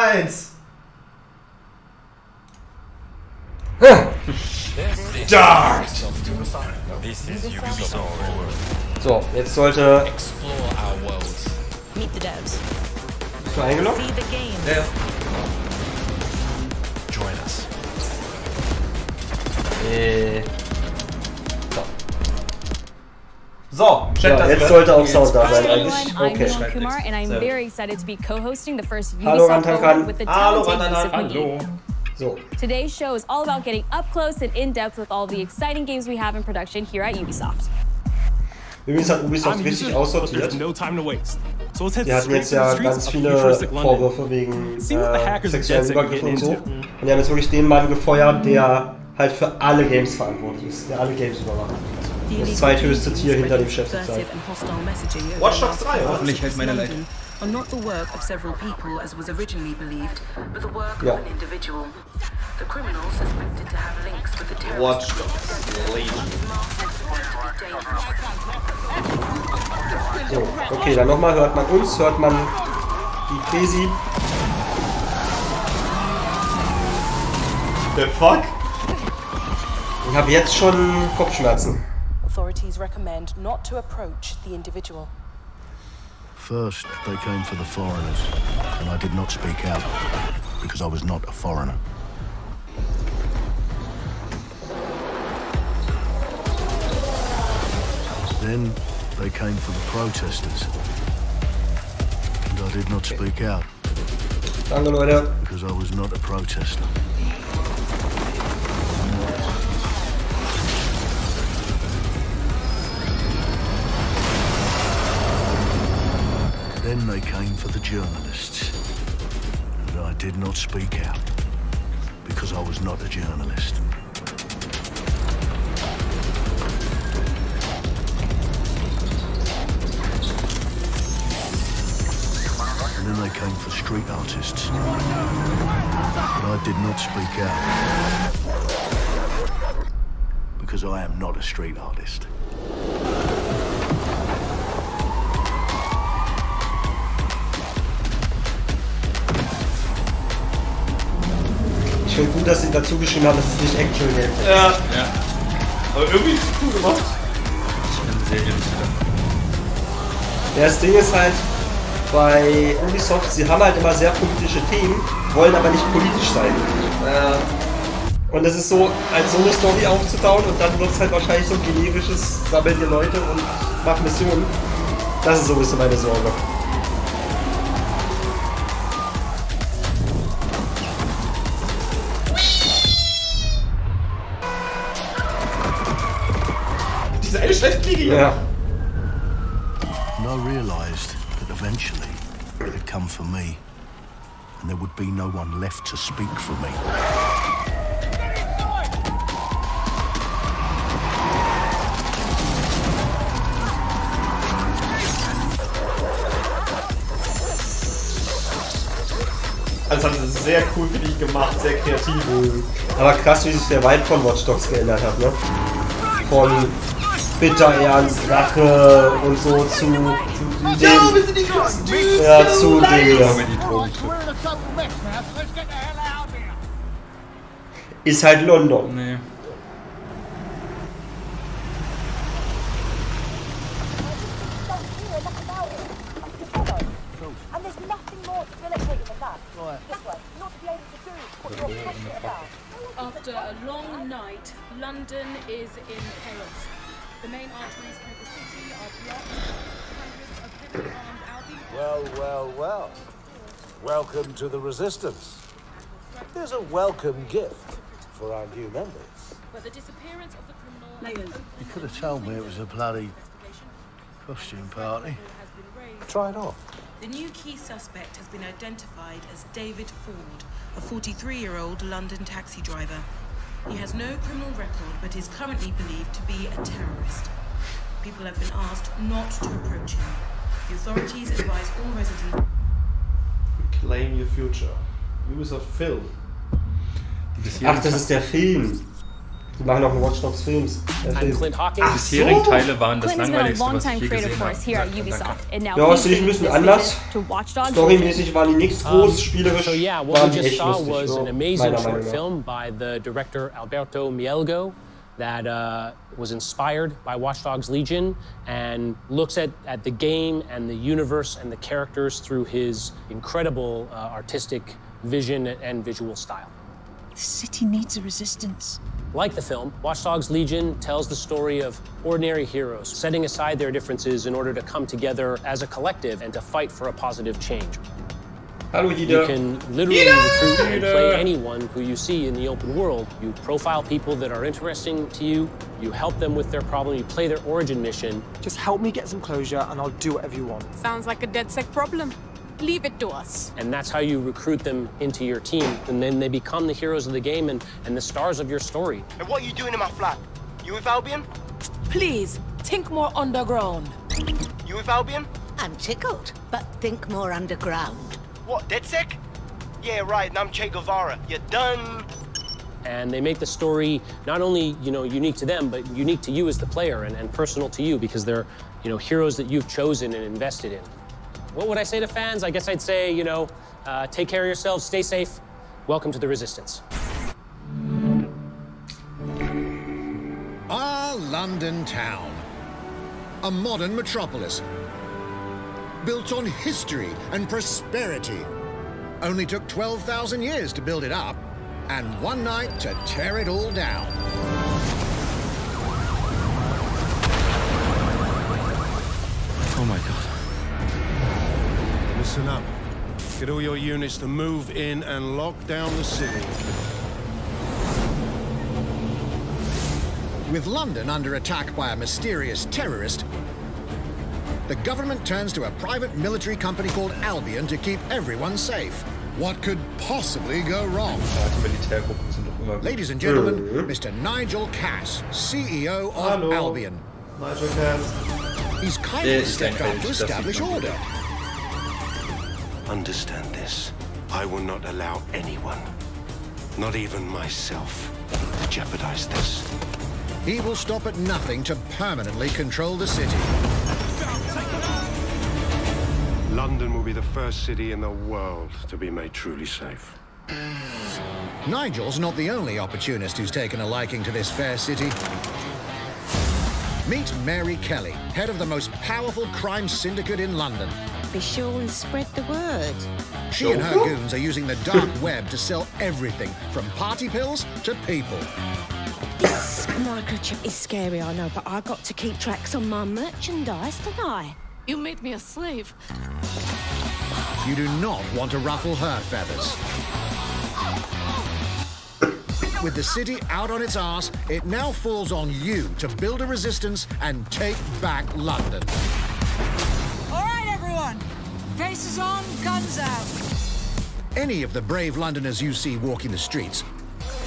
1. Start! This is Ubisoft Forward. So, jetzt sollte... Explore our worlds. Meet the devs. Bist du eingeloggt? See the games. Ja, ja. Join us. So, check Ja, das jetzt mal. sollte auch Sound da sein Hi eigentlich. everyone, I'm Okay. Neil Kumar and I'm Sehr very excited to be co-hosting the first Hallo, Ubisoft Rantankan. Forward with the Hallo, talented Rantankan. Yusuf McGee. So, Today's show is all about getting up close and in depth with all the exciting games we have in production here at Ubisoft. übrigens hat Ubisoft richtig aussortiert. No time to waste. So let's head Die hatten straight jetzt to the ja streets ganz of viele futuristic London. Vorwürfe wegen See what the hackers and sexuellen jets are Übergriffen und getting so. into. Und die haben jetzt wirklich den Mann gefeuert, der halt für alle Games verantwortlich ist, der alle Games überwacht. Das zweithöchste Tier hinter dem Chef zur Zeit. Watch Dogs 3, oder? Hoffentlich hält meine Leid. Are not the work of several people as was originally believed, but the work Ja. of an individual. The criminal suspected to have links with the terrorist. Watch Dogs Legion. So, okay, dann nochmal hört man uns, hört man die Presi. The fuck? Ich habe jetzt schon Kopfschmerzen. Authorities recommend not to approach the individual. First, they came for the foreigners, and I did not speak out, because I was not a foreigner. Then, they came for the protesters, and I did not speak out, Danke, Leute. because I was not a protester. Then they came for the journalists, and I did not speak out, because I was not a journalist. And then they came for street artists, and I did not speak out, because I am not a street artist. Ich finde gut, dass sie dazu geschrieben haben, dass es nicht Actual Game ist. Ja. Aber irgendwie ist es cool gemacht. Ich bin sehr irritiert. Ja, das Ding ist halt, bei Ubisoft, sie haben halt immer sehr politische Themen, wollen aber nicht politisch sein. Und es ist so, als so eine Story aufzubauen und dann wird es halt wahrscheinlich so ein generisches, sammelt ihr Leute und macht Missionen. Das ist so ein bisschen meine Sorge. Diese eine schlechte Fliege hier. Ja. And I realised that eventually it had come for me, and there would be no one left to speak for me. Also haben sie sehr cool, finde ich, gemacht, sehr kreativ. Aber krass, wie sich der Vibe von Watch Dogs geändert hat, ne? Von bitter ernst, Rache und so zu dem... Ja, wir sind die größten Typen! Ja, zu dem hier. Ist halt London. Nee. And there's nothing more debilitating than that. This way, not to be able to do what you're passionate about. After a long night, London is in chaos. The main arteries through the city are blocked. Hundreds of heavily armed Albion... Well. Welcome to the Resistance. Here's a welcome gift for our new members. But the disappearance of the criminal... You could have told me it was a bloody costume party. Try it on. The new key suspect has been identified as David Ford, a 43-year-old London taxi driver. He has no criminal record, but is currently believed to be a terrorist. People have been asked not to approach him. The authorities advise all residents... Claim your future. Ubisoft Film. Ach, das ist der Film. Die machen auch einen Watch Dogs Films. Die bisherigen Teile waren das langweiligste, was ich je gesehen habe. Ja, das sehe ich ein bisschen anders. Storymäßig waren die nichts groß, spielerisch So yeah, what waren we die just echt saw lustig. was So, an amazing meiner short Meinung nach. film by the director Alberto Mielgo that was inspired by Watch Dogs Legion and looks at the game and the universe and the characters through his incredible artistic vision and visual style. The city needs a resistance. Like the film, Watch Dogs Legion tells the story of ordinary heroes setting aside their differences in order to come together as a collective and to fight for a positive change. Hallo You can literally recruit and play anyone who you see in the open world. You profile people that are interesting to you, you help them with their problem, you play their origin mission. Just help me get some closure and I'll do whatever you want. Sounds like a DedSec problem. Leave it to us. And that's how you recruit them into your team. And then they become the heroes of the game and the stars of your story. And what are you doing in my flat? You with Albion? Please, think more underground. You with Albion? I'm tickled, but think more underground. What, DedSec? Yeah, right, and I'm Che Guevara. You're done. And they make the story not only, unique to them, but unique to you as the player and personal to you because they're, heroes that you've chosen and invested in. What would I say to fans? I guess I'd say, take care of yourselves, stay safe. Welcome to the Resistance. Our London town, a modern metropolis, built on history and prosperity. Only took 12,000 years to build it up, and one night to tear it all down. Oh my God. Listen up. Get all your units to move in and lock down the city. With London under attack by a mysterious terrorist, the government turns to a private military company called Albion to keep everyone safe. What could possibly go wrong? Ladies and gentlemen, Mr. Nigel Cass, CEO of Albion. Nigel Cass. He's kindly stepped up to establish order. Understand this. I will not allow anyone, not even myself, to jeopardize this. He will stop at nothing to permanently control the city. London will be the first city in the world to be made truly safe. Nigel's not the only opportunist who's taken a liking to this fair city. Meet Mary Kelly, head of the most powerful crime syndicate in London. Be sure and spread the word. She and her goons are using the dark web to sell everything from party pills to people. This microchip is scary, I know, but I got to keep tracks on my merchandise, don't I? You made me a slave. You do not want to ruffle her feathers. With the city out on its arse, it now falls on you to build a resistance and take back London. All right, everyone. Faces on, guns out. Any of the brave Londoners you see walking the streets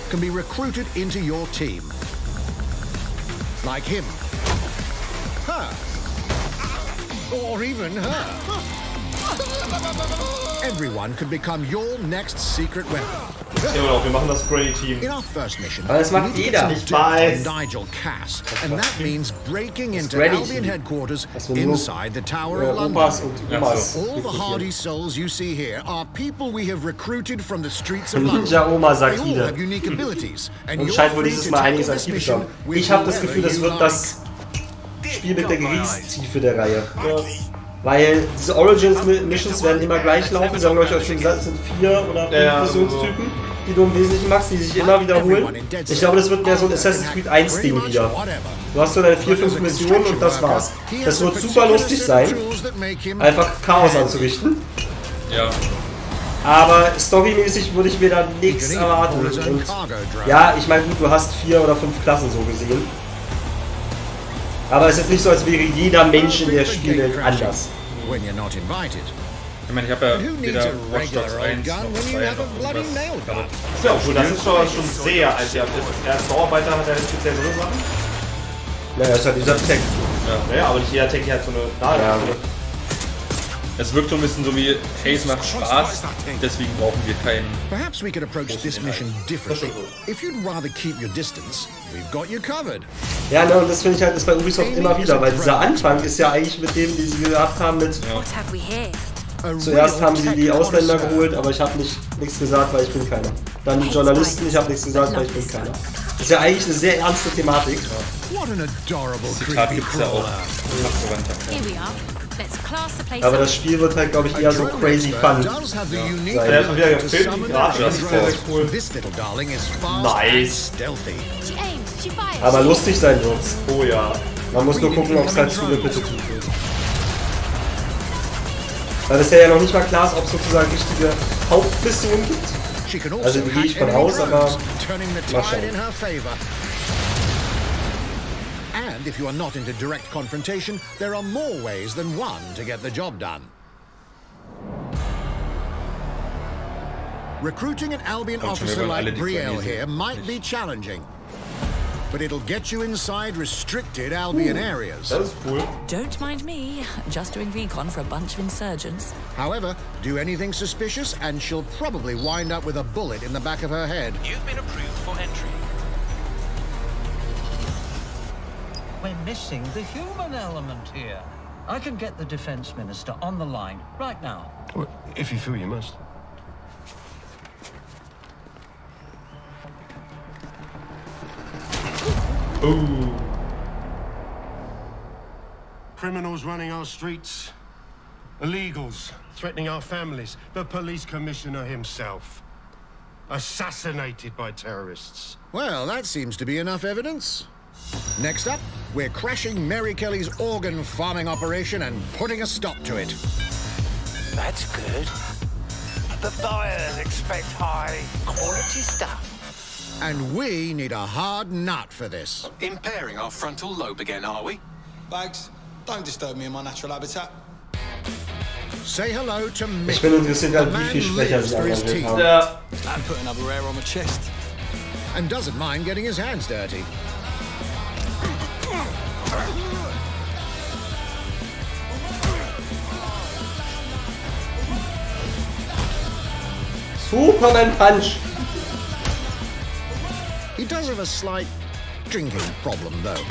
can be recruited into your team. Like him, her, or even her. Everyone could become your next secret weapon. Wir machen das Grey Team. In our first mission, Aber das macht jeder. ich weiß. Nigel Cass, and that means breaking into Albion headquarters inside the Tower of London. All the hardy souls you see here are people we have recruited from the streets of London. Ninja Oma sagt They all wieder. have unique abilities, and Und you're scheint wohl free dieses to Mal tackle einiges an this Tiefe mission haben. with Ich habe das whoever Gefühl, das you wird like. das Spiel mit der Geleakte-Tiefe der Reihe. Ja. Weil diese Origins-Missions werden immer gleich laufen. Sie haben, glaube ich, euch schon gesagt, es sind 4 oder 5 Missionstypen, die du im Wesentlichen machst, die sich immer wiederholen. Ich glaube, das wird mehr so ein Assassin's Creed 1-Ding wieder. Du hast so deine 4, 5 Missionen und das war's. Das wird super lustig sein, einfach Chaos anzurichten. Ja. Aber storymäßig würde ich mir da nichts erwarten. Und ja, ich meine, gut, du hast 4 oder 5 Klassen so gesehen. Aber es ist nicht so, als wäre jeder Mensch in der Spielwelt anders. Ich meine, ich habe ja weder Watch Dogs 1 noch 2 noch irgendwas. Ja, obwohl das ist schon sehr alt. Der Bauarbeiter hat ja speziell so Sachen. Naja, ist halt dieser Tech. Ja, aber nicht jeder Tech hat so eine Nadel. Ja. Es wirkt so ein bisschen so wie, hey, es macht Spaß, deswegen brauchen wir keinen... Perhaps we could approach this mission differently. If you'd rather keep your distance, we've got you covered. Ja, ne, und das finde ich halt ist bei Ubisoft immer wieder, weil dieser Anfang ist ja eigentlich mit dem, die sie gehabt haben, mit... Zuerst haben sie die Ausländer geholt, aber ich habe nichts gesagt, weil ich bin keiner. Dann die Journalisten, ich habe nichts gesagt, weil ich bin keiner. Das ist ja eigentlich eine sehr ernste Thematik. Zitat gibt es ja auch. Aber das Spiel wird halt, glaube ich, eher so crazy fun. Der hat schon wieder gefilmt, gerade das ist sehr cool. Nice. Aber lustig sein wird's. Oh ja. Man muss nur gucken, ob es halt zu repetitiv wird. Weil bisher ja noch nicht mal klar ist, ob es sozusagen richtige Hauptmissionen gibt. Also die gehe ich von aus, aber mal schauen. And if you are not into direct confrontation, there are more ways than one to get the job done. Recruiting an Albion officer like Brielle here might be challenging, but it'll get you inside restricted Albion areas. That's cool. Don't mind me, just doing recon for a bunch of insurgents. However, do anything suspicious and she'll probably wind up with a bullet in the back of her head. You've been approved for entry. We're missing the human element here. I can get the defense minister on the line right now. Well, if you feel you must. Ooh. Criminals running our streets. Illegals threatening our families. The police commissioner himself. Assassinated by terrorists. Well, that seems to be enough evidence. Next up, we're crashing Mary Kelly's organ farming operation and putting a stop to it. That's good. The buyers expect high quality stuff. And we need a hard nut for this. Impairing our frontal lobe again, are we? Bags, don't disturb me in my natural habitat. Say hello to Mick. Ich bin interessiert, wie viel Sprecher sie engagiert haben. Ja. And put another hair on my chest. And doesn't mind getting his hands dirty. Superman Punch. He does have a slight drinking problem, though.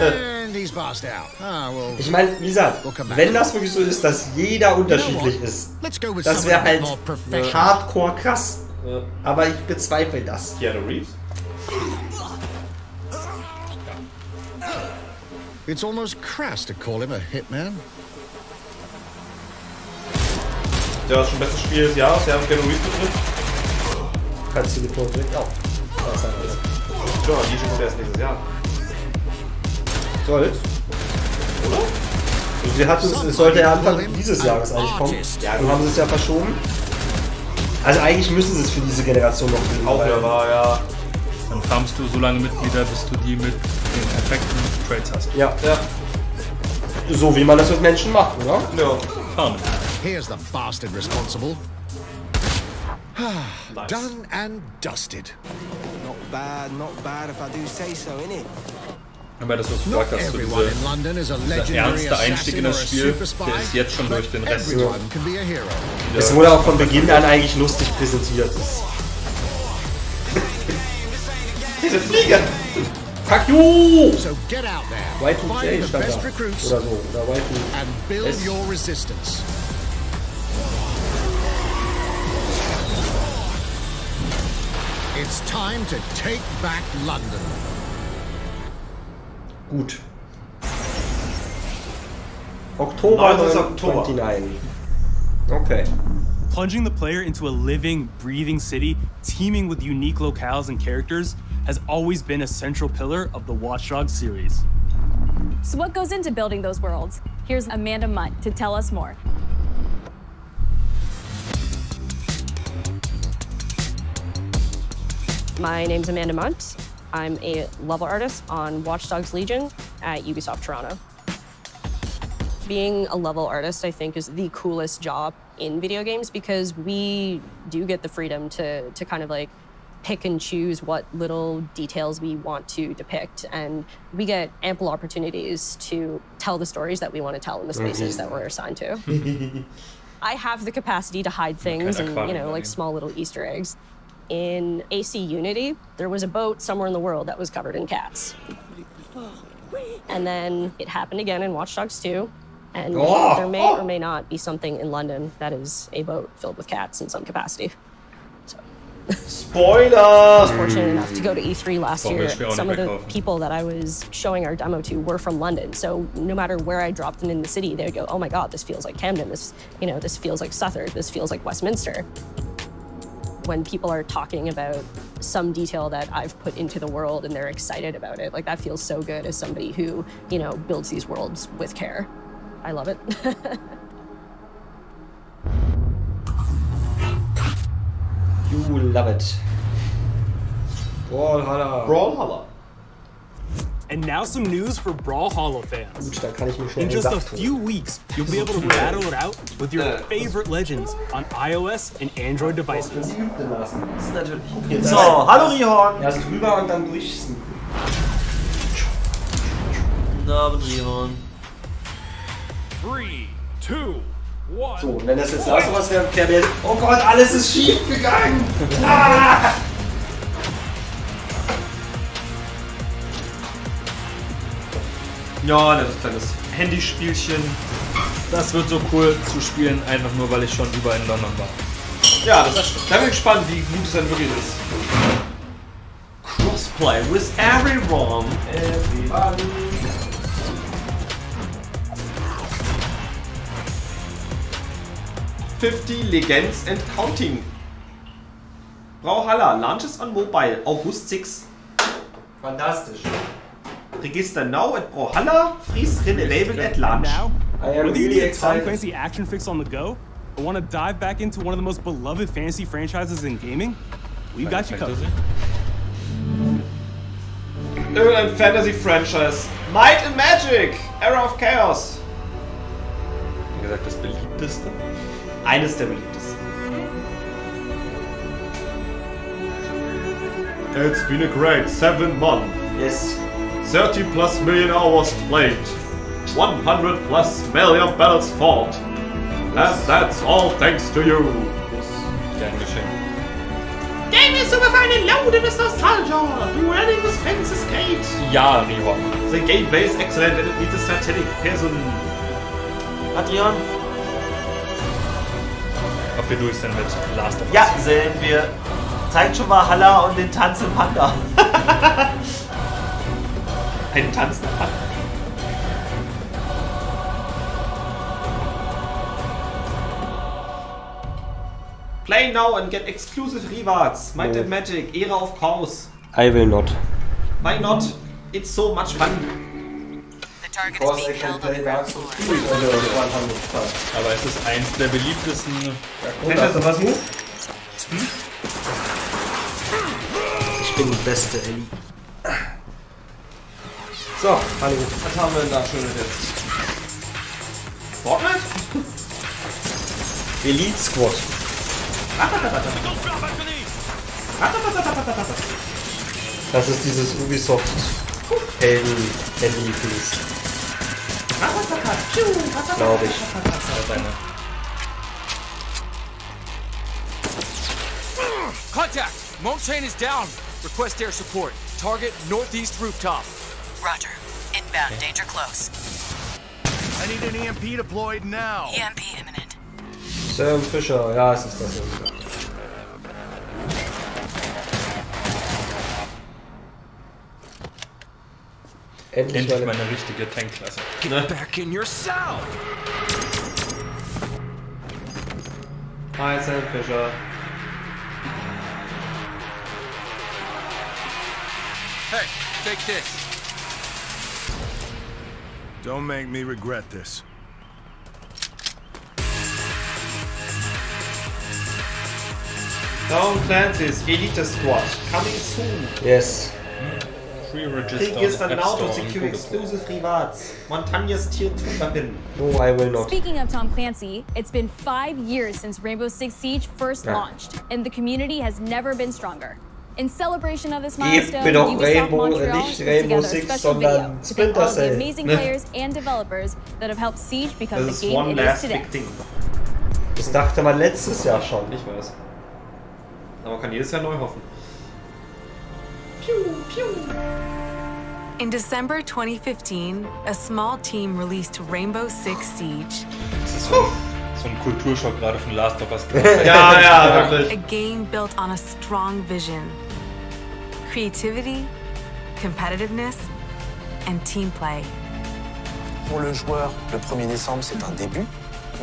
And he's passed out. Ah, well, ich meine, wie gesagt, wenn das wirklich so ist, dass jeder unterschiedlich ist, das wäre halt hardcore krass. Aber ich bezweifle das. Keanu Reeves? It's almost crass to call him a hitman. Der war schon bestes Spiel des Jahres, der hat Keanu Reeves betrifft. Kannst du die Punkte direkt auch. Ja, die schon erst nächstes Jahr. Soll's. Oder? Sie hatten es sollte ja Anfang dieses Jahres eigentlich kommen. Ja, dann haben sie es ja verschoben. Also eigentlich müssen sie es für diese Generation noch bringen. Auch wieder war, ja. Dann farmst du so lange Mitglieder, bis du die mit den perfekten Trades hast. Ja, ja. So wie man das mit Menschen macht, oder? Ja. Farmen. Here's the bastard responsible. Nice. Done and dusted. Not bad if I do say so, innit? Aber das, was du gesagt hast, so dieser ernste Einstieg in das Spiel, der ist jetzt schon durch den Rest. Ja. Es wurde auch von Beginn an eigentlich lustig präsentiert. Diese Flieger! Fuck you! So get out there, Y2J stand da. Oder so. Oder Y2. And build your resistance. It's time to take back London. Gut. Oktober 29. Okay. Plunging the player into a living, breathing city teeming with unique locales and characters has always been a central pillar of the Watch Dogs series. So what goes into building those worlds? Here's Amanda Munt to tell us more. My name's Amanda Munt. I'm a level artist on Watch Dogs Legion at Ubisoft Toronto. Being a level artist, I think, is the coolest job in video games because we do get the freedom to kind of like pick and choose what little details we want to depict, and we get ample opportunities to tell the stories that we want to tell in the spaces that we're assigned to. I have the capacity to hide things and, you know, like small little Easter eggs. In AC Unity, there was a boat somewhere in the world that was covered in cats. And then it happened again in Watch Dogs 2. And there may or may not be something in London that is a boat filled with cats in some capacity. So. Spoiler! I was fortunate enough to go to E3 last year. Some of the people that I was showing our demo to were from London. So no matter where I dropped them in the city, they'd go, "Oh my God, this feels like Camden. This, you know, this feels like Southwark. This feels like Westminster." When people are talking about some detail that I've put into the world and they're excited about it, like that feels so good as somebody who, you know, builds these worlds with care. I love it. You love it. Brawlhalla. Brawlhalla. And now some news for Brawlhalla fans. Gut, da kann ich mir schon In just a few weeks, you'll be able to battle it out with your favorite legends on iOS and Android devices. So, hallo Rihorn. Erst drüber und dann durchsen. Na, Rihorn. 3, 2, 1. So, und wenn das jetzt auch sowas wäre, der oh Gott, alles ist schief gegangen! Ah! Ja, das ist ein kleines Handyspielchen. Das wird so cool zu spielen, einfach nur, weil ich schon überall in London war. Ja, das ist, da bin ich gespannt, wie gut es dann wirklich ist. Crossplay with everyone. Everybody. $50 Legends and Counting. Brawlhalla launches on mobile, August 6. Fantastisch. Register now at Brawlhalla, free skin available at launch. Whether you need a Tom Clancy action fix on the go, or want to dive back into one of the most beloved fantasy franchises in gaming, we've got you covered. Irgendein Fantasy-Franchise. Might and Magic! Era of Chaos! Wie gesagt, das beliebteste. Eines der beliebtesten. It's been a great 7 months. Yes. 30 plus million hours played. 100 plus million battles fought. And that's all thanks to you. Gern geschehen. Game is super fun and loaded with nostalgia. Running with fences gate. Ja, Rihorn. The gameplay is excellent and it needs a satiric person. Adrian? Ob wir durch sind mit Last of Us. Ja, sind wir. Zeigt schon mal Halla und den tanzenden Panda. Ein tanzender Panda. Play now and get exclusive rewards. Might and Magic, Era of Chaos. I will not. Why not? It's so much fun. Because I can play Dark Souls 2 Aber es ist eins der beliebtesten. Hast du was, Move? Ich bin die beste, Ellie. So, hallo. Was haben wir denn da schönes jetzt? Fortnite? Elite Squad. Das ist dieses Ubisoft Helden-Handy-Piece. Glaube ich. Contact! Mount Chain is down. Request air support. Target northeast rooftop. Roger. Inbound, danger close. I need an EMP deployed now. EMP imminent. Sam Fischer, ja, es ist das. Endlich meine richtige Tankklasse. Get back in your cell! Hi, Sam Fischer. Hey, take this. Don't make me regret this. Tom Clancy's Elite Squad coming soon. Yes. Register now to secure exclusive rewards. Montañas Tier 2 weapon. No, I will not. Speaking of Tom Clancy, it's been 5 years since Rainbow Six Siege first launched, and the community has never been stronger. In celebration of this Eben milestone, doch Ubisoft Rainbow, Montreal nicht put Rainbow together a Six, special video sondern to thank Splinter all the Cell. amazing players and developers that have helped Siege become Das the ist game one it is last today. big thing. Das dachte man letztes Jahr schon. Ich weiß. Aber man kann jedes Jahr neu hoffen. In December 2015, a small team released Rainbow Six Siege. Das ist so ein Kulturschock gerade von Last of Us. Ja, wirklich. A game built on a strong vision, creativity, competitiveness, and team play. Pour le joueur, le 1er décembre, c'est un début,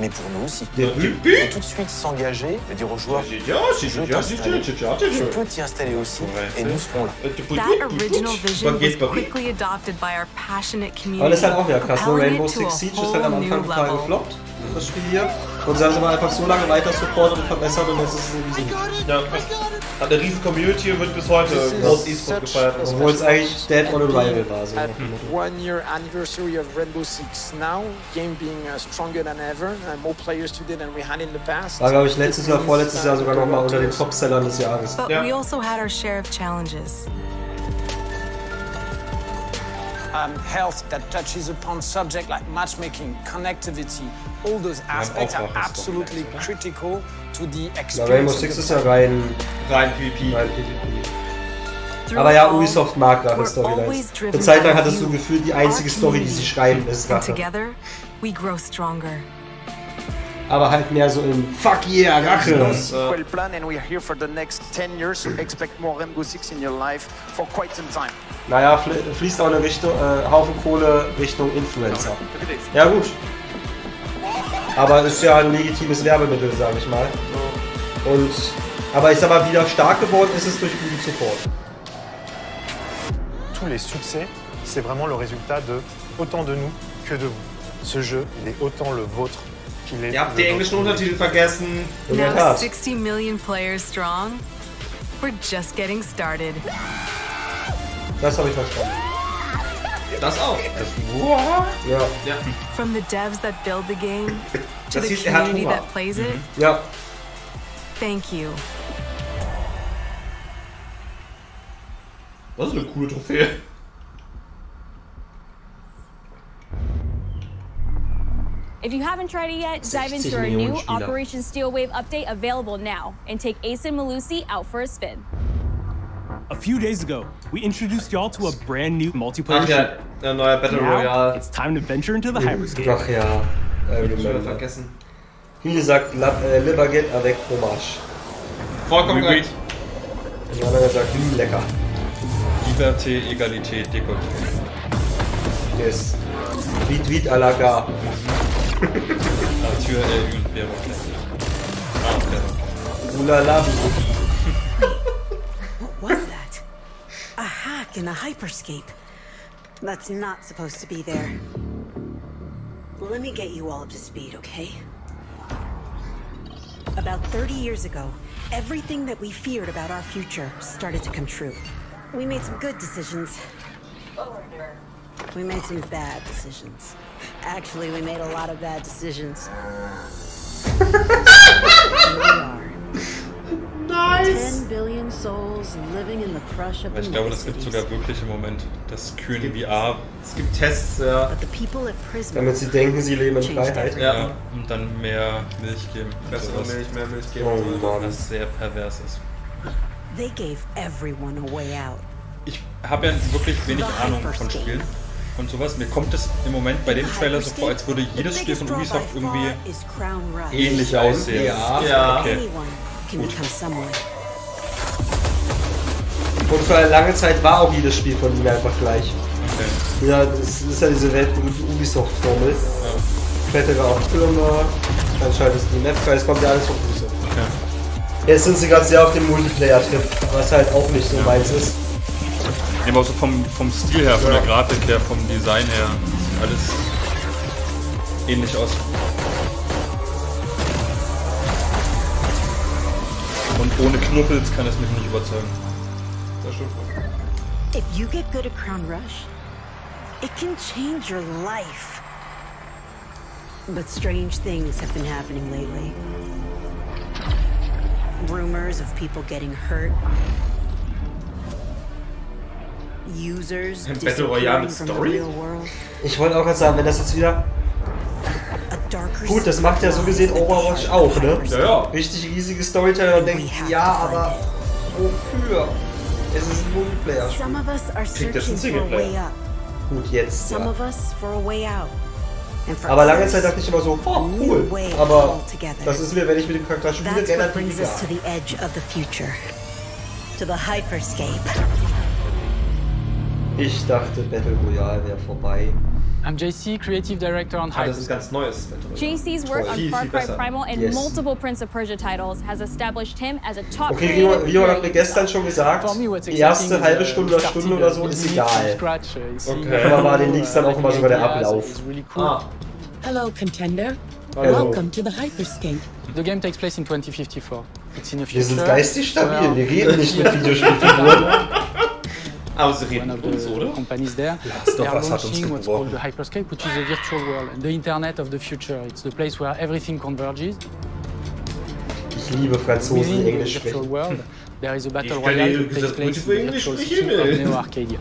mais pour nous aussi. Début. Il faut tout de suite s'engager et dire aux joueurs, tu peux t'y installer aussi, et nous serons là. That original vision was quickly adopted by our passionate community. Aber das ist halt auch wieder krass, ne? propelling Rainbow it to a Six Siege ist halt am whole Anfang new total level. gefloppt, das Spiel hier. Und sie haben es aber einfach so lange weiter supportet und verbessert und jetzt ist es ein riesen. Ja, hat eine riesen Community und wird bis heute groß E-Sport gefeiert. Obwohl es eigentlich Dead on Arrival war. So. At 1 year anniversary of Rainbow Six now, game being stronger than ever, more players today than we had in the past. War, glaube ich, letztes Jahr, vorletztes Jahr sogar nochmal unter den Top-Sellern des Jahres. But we also had our share of challenges. Health that touches upon subjects like matchmaking, connectivity, all those aspects are absolutely critical to the experience. Rainbow Six ist ja rein PvP. Aber ja, Ubisoft mag Rache Storylines. Eine Zeit lang hattest du gefühlt, die einzige Story, die sie schreiben, ist Rache. We grow stronger. Aber halt mehr so in Fuck yeah, Rache. Well planned, and we're here for the next 10 years, so expect more Rainbow Six in your life for quite some time. Naja, fließt auch eine Richtung, Haufen Kohle Richtung Influencer. Ja gut. Aber ist ja ein legitimes Werbemittel, sage ich mal. Und, aber ich sag mal, wieder stark geworden ist es durch guten Support. Tous les succès, c'est vraiment le résultat de autant de nous que de vous. Ce jeu, il est autant le vôtre qu'il est. Ihr habt die englischen Untertitel vergessen. Now 60 million players strong. We're just getting started. Das habe ich verstanden. Das auch. Ja. From the devs that build the game to Das the hieß, er hat community Hunger. that plays it. Ja. Thank you. Das ist eine coole Trophäe. If you haven't tried it yet, dive into our new Operation Steel Wave update available now and take Ace and Malusi out for a spin. A few days ago, we introduced y'all to a brand new multiplayer Ach ja, ein neuer Battle Now, Royale. it's time to venture into the hyperscape. Ach ja. Schon vergessen. Wie sagt, Le Baguette avec fromage. Vollkommen Oui, oui. Und die andere sagt, lecker. Liberté, Egalité, Décolleté. Yes. Vite à la gare. Arthur et une perroquet. Ah, perroquet. Oulala. What was that? A hack in the hyperscape. That's not supposed to be there. Let me get you all up to speed, okay? About 30 years ago, everything that we feared about our future started to come true. We made some good decisions. We made some bad decisions. Actually, we made a lot of bad decisions. Here we are. Nice. 10 billion souls living in the crush of the Ich glaube, das gibt sogar wirklich im Moment das kühne VR. Es gibt Tests, ja. But the people at Prism Damit sie denken, sie leben in Freiheit. Ja, und dann mehr Milch geben. Bessere Milch, mehr Milch geben. Oh Mann. Was sehr pervers ist. They gave everyone a way out. Ich habe ja wirklich wenig Ahnung von Spielen und sowas. Mir kommt es im Moment bei dem Trailer so vor, als würde jedes Spiel von Ubisoft irgendwie ähnlich aussehen. Ja. Okay. Can become someone. Und für eine lange Zeit war auch jedes Spiel von ihnen einfach gleich. Okay. Ja, das ist ja diese weltberühmte Ubisoft-Formel. Fettere auf Firma, dann schaltest du die Map frei, es kommt ja alles von Ubisoft. Okay. Jetzt sind sie gerade sehr auf dem Multiplayer-Trip, was halt auch nicht so meins ist. Ja, aber auch so vom Stil her, von der Grafik her, vom Design her, sieht alles ähnlich aus. Und ohne Knuffels kann es mich nicht überzeugen. Das stimmt. If you get good at Crown Rush, it can change your life. But strange things have been happening lately. Rumors of people getting hurt, users Battle Royale mit disappearing from the Story? real world. Ich wollte auch gerade sagen, wenn das jetzt wieder... Gut, das macht ja so gesehen Overwatch auch, ne? Ja, ja. Richtig riesige Storyteller und denkt, ja, aber wofür? Es ist ein Multiplayer-Spiel. Some of us are Kriegt das einen searching for a way Singleplayer? up. Gut, jetzt, Some ja. of us for a way out. And for Aber lange others, Zeit dachte ich immer so, oh, cool. Aber das ist mir, wenn ich mit dem Charakter spiele, that's what relativ brings us to egal. the edge of the future. To the hyperscape. Ich dachte, Battle Royale wäre vorbei. I'm JC, Creative Director on Das ist ganz neues Battle Royale. JC's work on Far Cry Primal and multiple Prince of Persia titles has established him as a top Okay, Rio hat mir gestern schon gesagt, die erste halbe Stunde oder Stunde oder so ist egal. Okay. Aber war den liegt dann auch immer sogar der Ablauf. Ah. Hello, contender. Hello. Welcome to the hyperscape. The game takes place in 2054. It's in a Wir sind future geistig stabil, wir reden nicht mit Videospielfiguren. Aber sie reden mit uns, oder? Companies there. They are launching what's called the hyperscape, which is a virtual world and the internet of the future. It's the place where everything converges. Ich liebe Franzosen, die Englisch virtual sprechen. world, there is a battle royale that takes place in the virtual city of Neo Arcadia.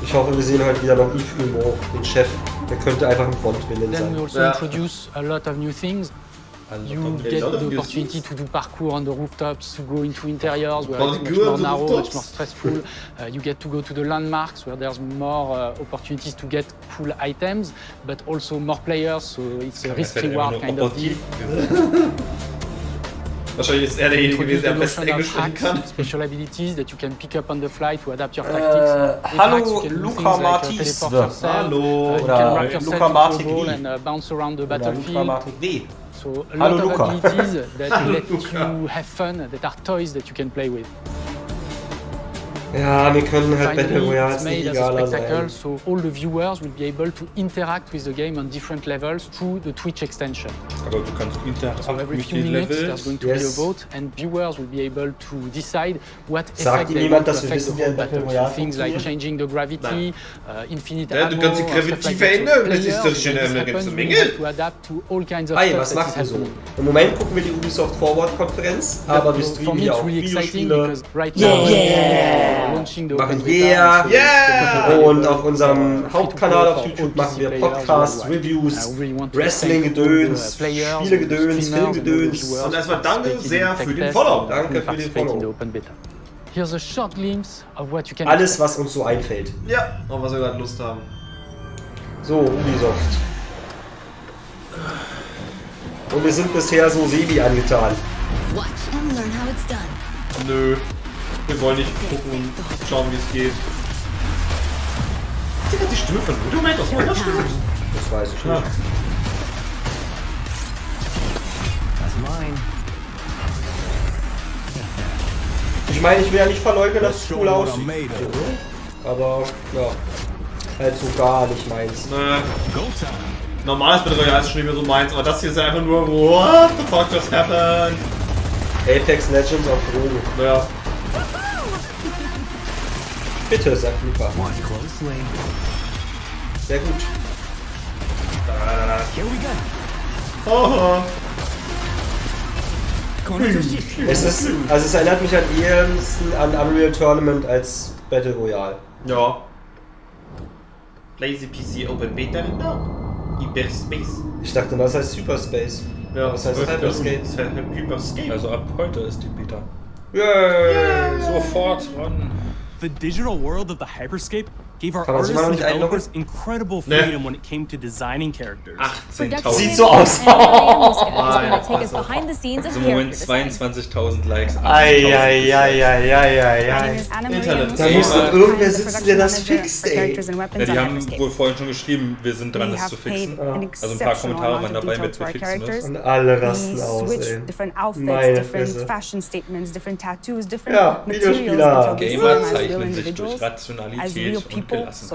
Ich hoffe, wir sehen heute wieder noch Yves Guillemot, den Chef. Der könnte einfach ein Frontvillain Then we sein. also introduce a lot of new things. You get the opportunity to do parkour on the rooftops, to go into interiors where it's much more narrow, much more stressful. You get to go to the landmarks where there's more opportunities to get cool items, but also more players, so it's a risk-reward kind of deal. Wahrscheinlich ist er derjenige gewesen, der am besten Englisch sprechen kann. Special abilities that you can pick up on the fly to adapt your tactics. Hallo, Luca Martis. Hallo, oder Luca Martin and bounce around the battlefield. So a Hallo, lot Luca. of abilities that let you have fun, that are toys that you can play with. Ja, wir können halt Battle Royale it's nicht made as a egaler spectacle, sein. so all the viewers will be able to interact with the game on different levels through the Twitch extension. Aber du kannst So every few minutes there's going to be a vote and viewers will be able to decide what effect they want to affect the whole battle. So things like changing the gravity, infinite Ja, du kannst die Gravity verändern, das ist doch schon eine ganze Menge. To adapt to all kinds of Hey, stuff was that is machen wir so? happening. Im Moment gucken wir die Ubisoft Forward Konferenz, aber wir For streamen me ja it's auch really exciting Videospiele. because right now we're launching the Machen open beta. Yeah! Und auf unserem Hauptkanal auf YouTube machen wir Podcasts, Reviews, Wrestling-Gedöns, Spiele-Gedöns, Film-Gedöns. Und erstmal danke sehr für den Follow. Danke für den Follow. Here's a short glimpse of what you can Alles, was uns so einfällt. Ja, auf was wir gerade Lust haben. So, Ubisoft. Und wir sind bisher so semi angetan. Watch and learn how it's done. Nö. Wir wollen nicht gucken und schauen, wie es geht. Sie hat die Stimme von Ludomet aus meiner Stimme. Das weiß ich nicht. Ich meine, ich will ja nicht verleugnen, dass es cool aussieht. Aber, ja. Halt so gar nicht meins. Normales Battle Royale ist schon nicht mehr so meins, aber das hier ist einfach nur what the fuck just happened? Apex Legends auf Drogen. Ja. Bitte, sagt Luca. Sehr gut. Oh. Es ist, also es erinnert mich am ehesten an Unreal Tournament als Battle Royale. Ja. Lazy PC Open Beta now. Hyperspace. Ich dachte, das heißt Hyperspace. Ja, das heißt Hyperscape. Hyperscape. Also ab heute ist die Beta. Yay! Sofort ran. The digital world of the hyperscape gave our Kann man sich mal noch artists and nicht einloggen? developers incredible freedom when it came to designing characters. 18.000. Sieht so aus. Im Moment 22.000 Likes. Da muss doch irgendwer sitzen, der das fixt, ey. Ja, die haben wohl vorhin schon geschrieben, wir sind dran, das zu fixen. Also ein paar Kommentare waren dabei mit wir fixen das. Und alle rasten aus, ey. Meine Fresse. Ja, Videospieler. Gamer zeichnen sich durch Rationalität und Gelassenheit aus.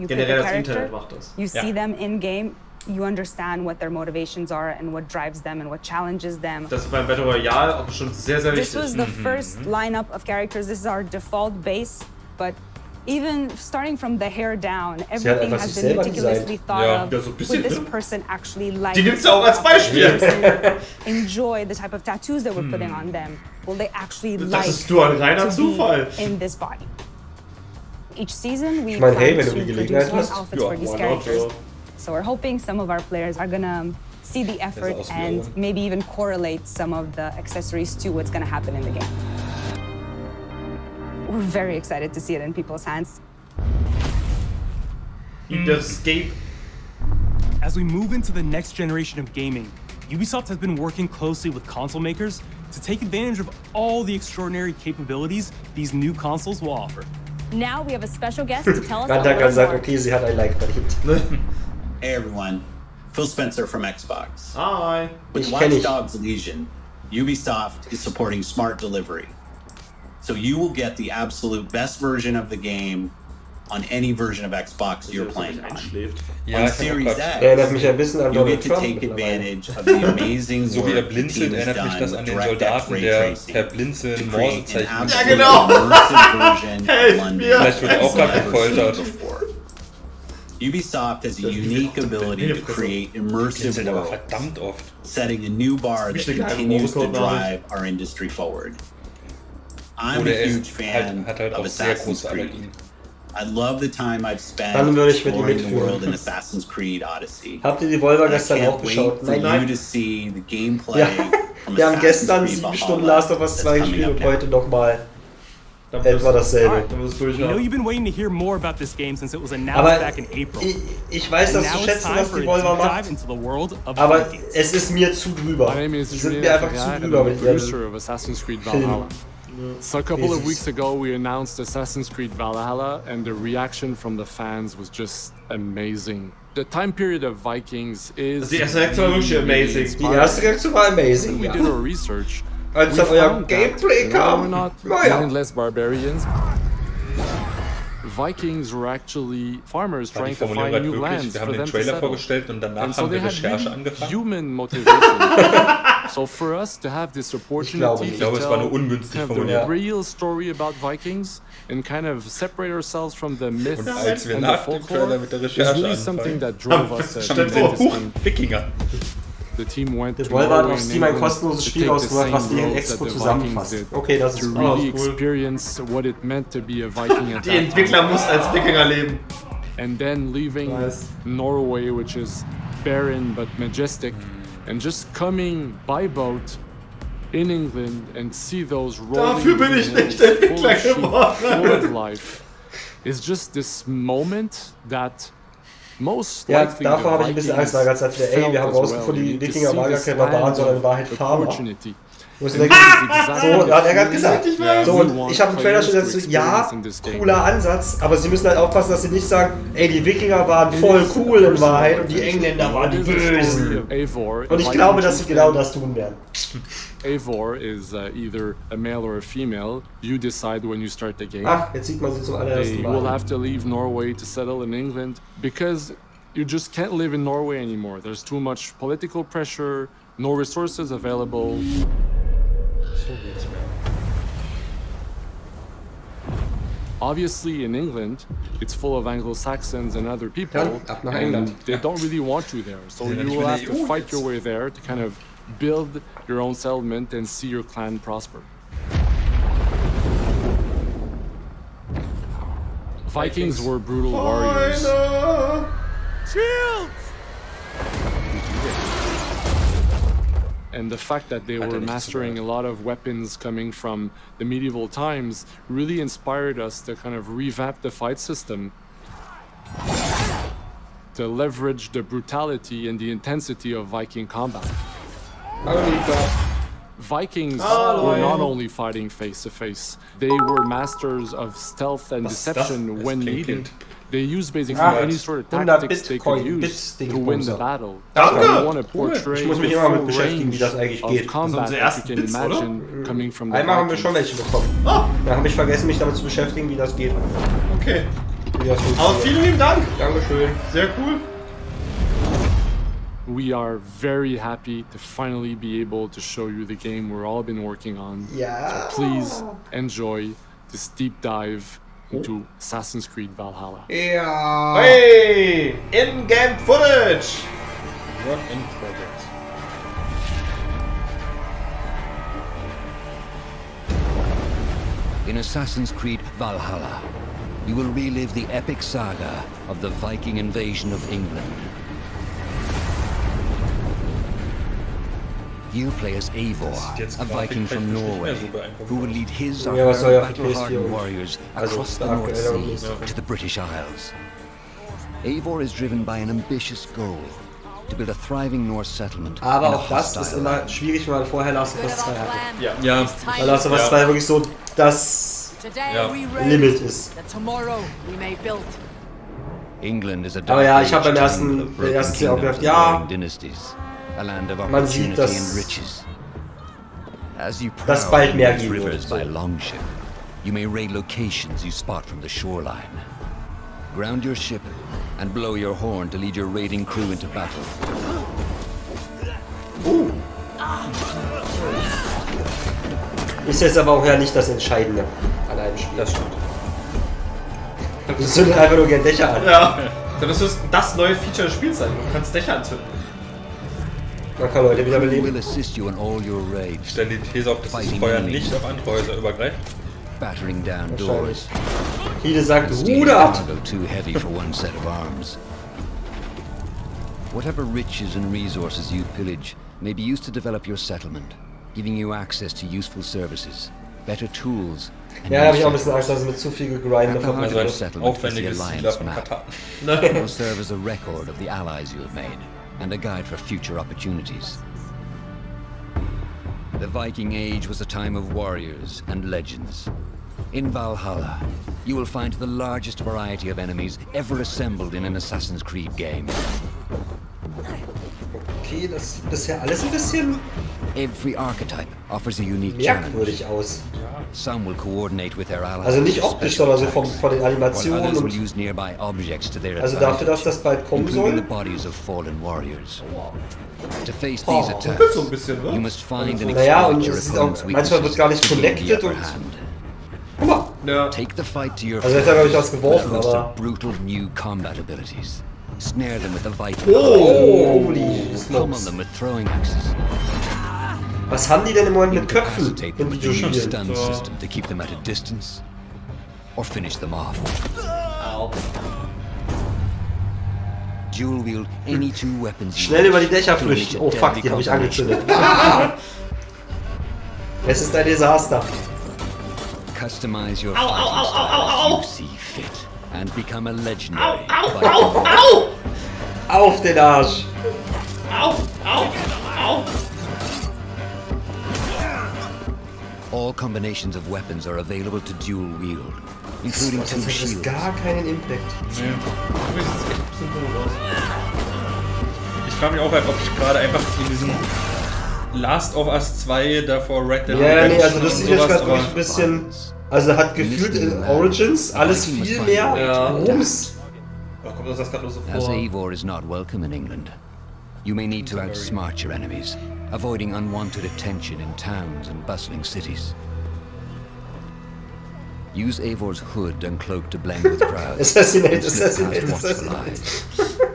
Generell das Internet macht das. You see them in game, you understand what their motivations are and what drives them and what challenges them. Das ist beim Battle Royale auch schon sehr, sehr wichtig. This was the first lineup of characters. This is our default base, but even starting from the hair down, everything has been meticulously thought of. Ja, so ein bisschen, would this person actually like? Die nimmt's auch als Beispiel. Enjoy the type of tattoos that we're putting on them. will they actually Das like ist nur ein reiner Zufall. in this body. Each season we Ich meine, hey, plan wenn du to die produce Gelegenheit one hast, outfits for these characters. So we're hoping some of our players are gonna see the effort and maybe even correlate some of the accessories to what's gonna happen in the game. We're very excited to see it in people's hands. Escape. As we move into the next generation of gaming, Ubisoft has been working closely with console makers to take advantage of all the extraordinary capabilities these new consoles will offer. Now we have a special guest to tell us a Randa little kann sagen, more. okay, sie hat ein Like verdient. Hey everyone, Phil Spencer from Xbox. Hi. With Watch Dogs Legion, Ubisoft is supporting smart delivery. So you will get the absolute best version of the game on any version of Xbox you're playing on. On Series X, you'll get to take advantage of the amazing So wie work the blinzelt, team has erinnert mich das done an with den DirectX Soldaten, ray der tracing per Blinzeln to create an Morsezeichen absolutely immersive version of London. Vielleicht wird er auch gerade never seen gefoltert. before. Ubisoft has a unique ability to create immersive worlds, setting a new bar that continues to drive our industry forward. I'm a huge fan of Assassin's Creed. I love the time I've spent exploring the world in Assassin's Creed Odyssey. Habt ihr die Volver gestern auch geschaut? Nein. To see the gameplay from Wir haben Assassin's gestern Creed 7 Stunden Valhalla Last of Us 2 that's gespielt coming und up heute nochmal etwa dasselbe. We know you've been waiting to hear more about this game since it was announced Aber back in April. Ich weiß das zu schätzen, was die Volver macht, aber es ist mir zu drüber. Sie sind mir einfach zu drüber mit ihren Filmen. So a couple of weeks ago we announced Assassin's Creed Valhalla and the reaction from the fans was just amazing. The time period of Vikings is Die erste Reaktion war wirklich amazing. Die erste Reaktion war amazing, we ja. did our research. Als dann euer Gameplay kam. We're not Naja. mindless barbarians. Vikings were actually farmers War die trying to Formulierung find gerade new wirklich? lands Wir for haben them den to Trailer settle. vorgestellt und danach And so haben wir they had Recherche really angefangen. human motivation. So for us to have this opportunity Ich glaube, to es war tell nur ungünstig kind of formuliert. the real story about Vikings and kind of separate ourselves from the myths Und als wir and the nach dem Trailer folklore mit der is Recherche really something that anfangen, drove us to stand create vor, this game. Wikinger. The team went to Wolver hat Norway auf and Steam ein England kostenloses to Spiel take the rausgebracht, was same die roads Expo that the zusammenfasst. Vikings did. Okay, das To ist really cool. experience what it meant to be a Viking at Die that Entwickler time. mussten als Wikinger leben. And then leaving Norway, which is barren but majestic, and just coming by boat in England and see those rolling Dafür bin ich hills nicht Entwickler full of sheep, geworden. full of life. It's just this moment that most Ja, likely davor the habe ich ein bisschen Angst, weil ganz halt wieder, ey, wir haben rausgefunden, die Wikinger waren gar keine Barbaren, sondern in Wahrheit Farmer. Wo ich denke, so, hat er gerade gesagt. So, und ich habe einen Trailer schon dazu, ja, cooler Ansatz, aber sie müssen halt aufpassen, dass sie nicht sagen, ey, die Wikinger waren voll cool in Wahrheit und die Engländer waren die Bösen. Und ich glaube, dass sie genau das tun werden. Eivor is either a male or a female. You decide when you start the game. Ach, jetzt sieht man sie zum allerersten They Mal. will have to leave Norway to settle in England because you just can't live in Norway anymore. There's too much political pressure, no resources available. Obviously, in England, it's full of Anglo-Saxons and other people, and they don't really want you there. So you will have to fight your way there to kind of build your own settlement and see your clan prosper. Vikings were brutal warriors. Shields! And the fact that they were mastering a lot of weapons coming from the medieval times really inspired us to kind of revamp the fight system to leverage the brutality and the intensity of Viking combat. Vikings were not only fighting face to face, they were masters of stealth and deception when needed. They used basically any sort of tactics they could use to win the battle. So we want to portray Ich muss mich the immer mit full beschäftigen, wie das range eigentlich of geht. combat that you can imagine coming from the Einmal haben wir Vikings. schon welche bekommen. Da habe ich vergessen, mich damit zu beschäftigen, wie das geht. Okay. Wie das Aber vielen lieben Dank. Dankeschön. Sehr cool. We are very happy to finally be able to show you the game we've all been working on. Yeah. So please enjoy this deep dive into Assassin's Creed Valhalla. Ja. Hey! In-game footage! Work in progress. In Assassin's Creed Valhalla, you will relive the epic saga of the Viking invasion of England. You play as Eivor, a Viking from Norway, who will lead his or her battle-hardened warriors across the North Sea to the British Isles. Eivor is driven by an ambitious goal, to build a thriving Norse settlement. Aber auch das ist immer schwierig, wenn man vorher Last of Us 2 hatte. Ja. Weil Last of Us 2 wirklich so das Limit ist. Aber ja, ich habe beim ersten Jahr auch gedacht, ja, man sieht, dass das bald mehr geben wird. You may raid locations you spot from the shoreline. Ground your ship and blow your horn to lead your raiding crew into battle. Ist jetzt aber auch ja nicht das Entscheidende an einem Spiel. Das stimmt. Du zündest einfach nur gerne Dächer an. Ja, dann ist das neue Feature des Spiels sein. Du kannst Dächer anzünden. Man kann Leute wieder beleben. Stell die These auf, dass das Feuer nicht auf andere Häuser übergreift. Battering down doors. Viele sagt, Ruder! Too heavy for one set of arms. Whatever riches and resources you pillage may be used to develop your settlement, giving you access to useful services, better tools. Ja, da habe ich auch ein bisschen Angst, dass es mit zu viel gegrindet also ein aufwendiges Siedler von Katar. Will serve as a record of the allies you have made and a guide for future opportunities. The Viking Age was a time of warriors and legends. In Valhalla, you will find the largest variety of enemies ever assembled in an Assassin's Creed game. Okay, das sieht bisher alles ein bisschen Every archetype offers a unique merkwürdig challenge. aus. Some will coordinate with their allies. Also nicht optisch, sondern so von den Animationen und use nearby objects to their also dafür, dass das bald kommen soll. The bodies of fallen warriors. To face these attacks, you must find and naja, und your es ist auch, opponent's manchmal wird gar nicht connected und guck mal. Ja. Take the fight to your also jetzt habe ich was geworfen, aber brutal new combat abilities. Snare them with the Viking. Oh, holy pummel them with throwing axes. Was haben die denn im Moment mit Köpfen, wenn die so spielen? Stun system to keep them at a distance, or finish them off. Dual wield any two weapons. Schnell über die Dächer flüchten. Oh fuck, die habe ich angezündet. Es ist ein Desaster. Customize your fighting style as you see fit and become a legendary. Auf den Arsch. All combinations of weapons are available to dual wield, including two shields. Das gar keinen Impact. Ich frage mich auch, ob ich gerade einfach in diesem Last of Us 2 davor Red Dead ja, nee, also das sieht jetzt gerade wirklich ein bisschen. Also hat gefühlt in Origins alles viel mehr Rums. Kommt uns das gerade nur so vor. As Eivor is not welcome in England, you may need to outsmart your enemies, avoiding unwanted attention in towns and bustling cities. Use Eivor's hood and cloak to blend with crowds. Assassinate.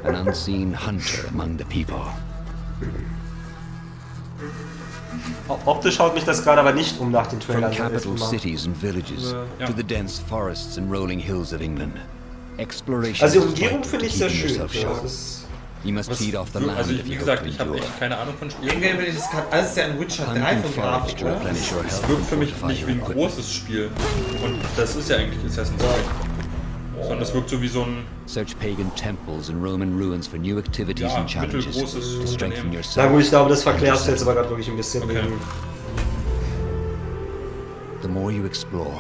An unseen hunter among the people. Optisch haut mich das gerade aber nicht um nach den From Trailern. capital cities and villages to the dense forests and rolling hills of England. Exploration. Also die Umgebung finde ich sehr schön. You must feed off the land. Also wie gesagt, ich habe echt keine Ahnung von Spielen. Irgendwie bin ich das gerade alles ja in Witcher 3 von Grafik, oder? Es wirkt für mich nicht wie ein großes Spiel. Und das ist ja eigentlich Assassin's Creed. Sondern das wirkt so wie so ein... Search pagan temples and Roman ruins for new activities and challenges to strengthen yourself. Na gut, ich glaube, das verklärst du jetzt aber gerade wirklich ein bisschen. Okay. The more you explore,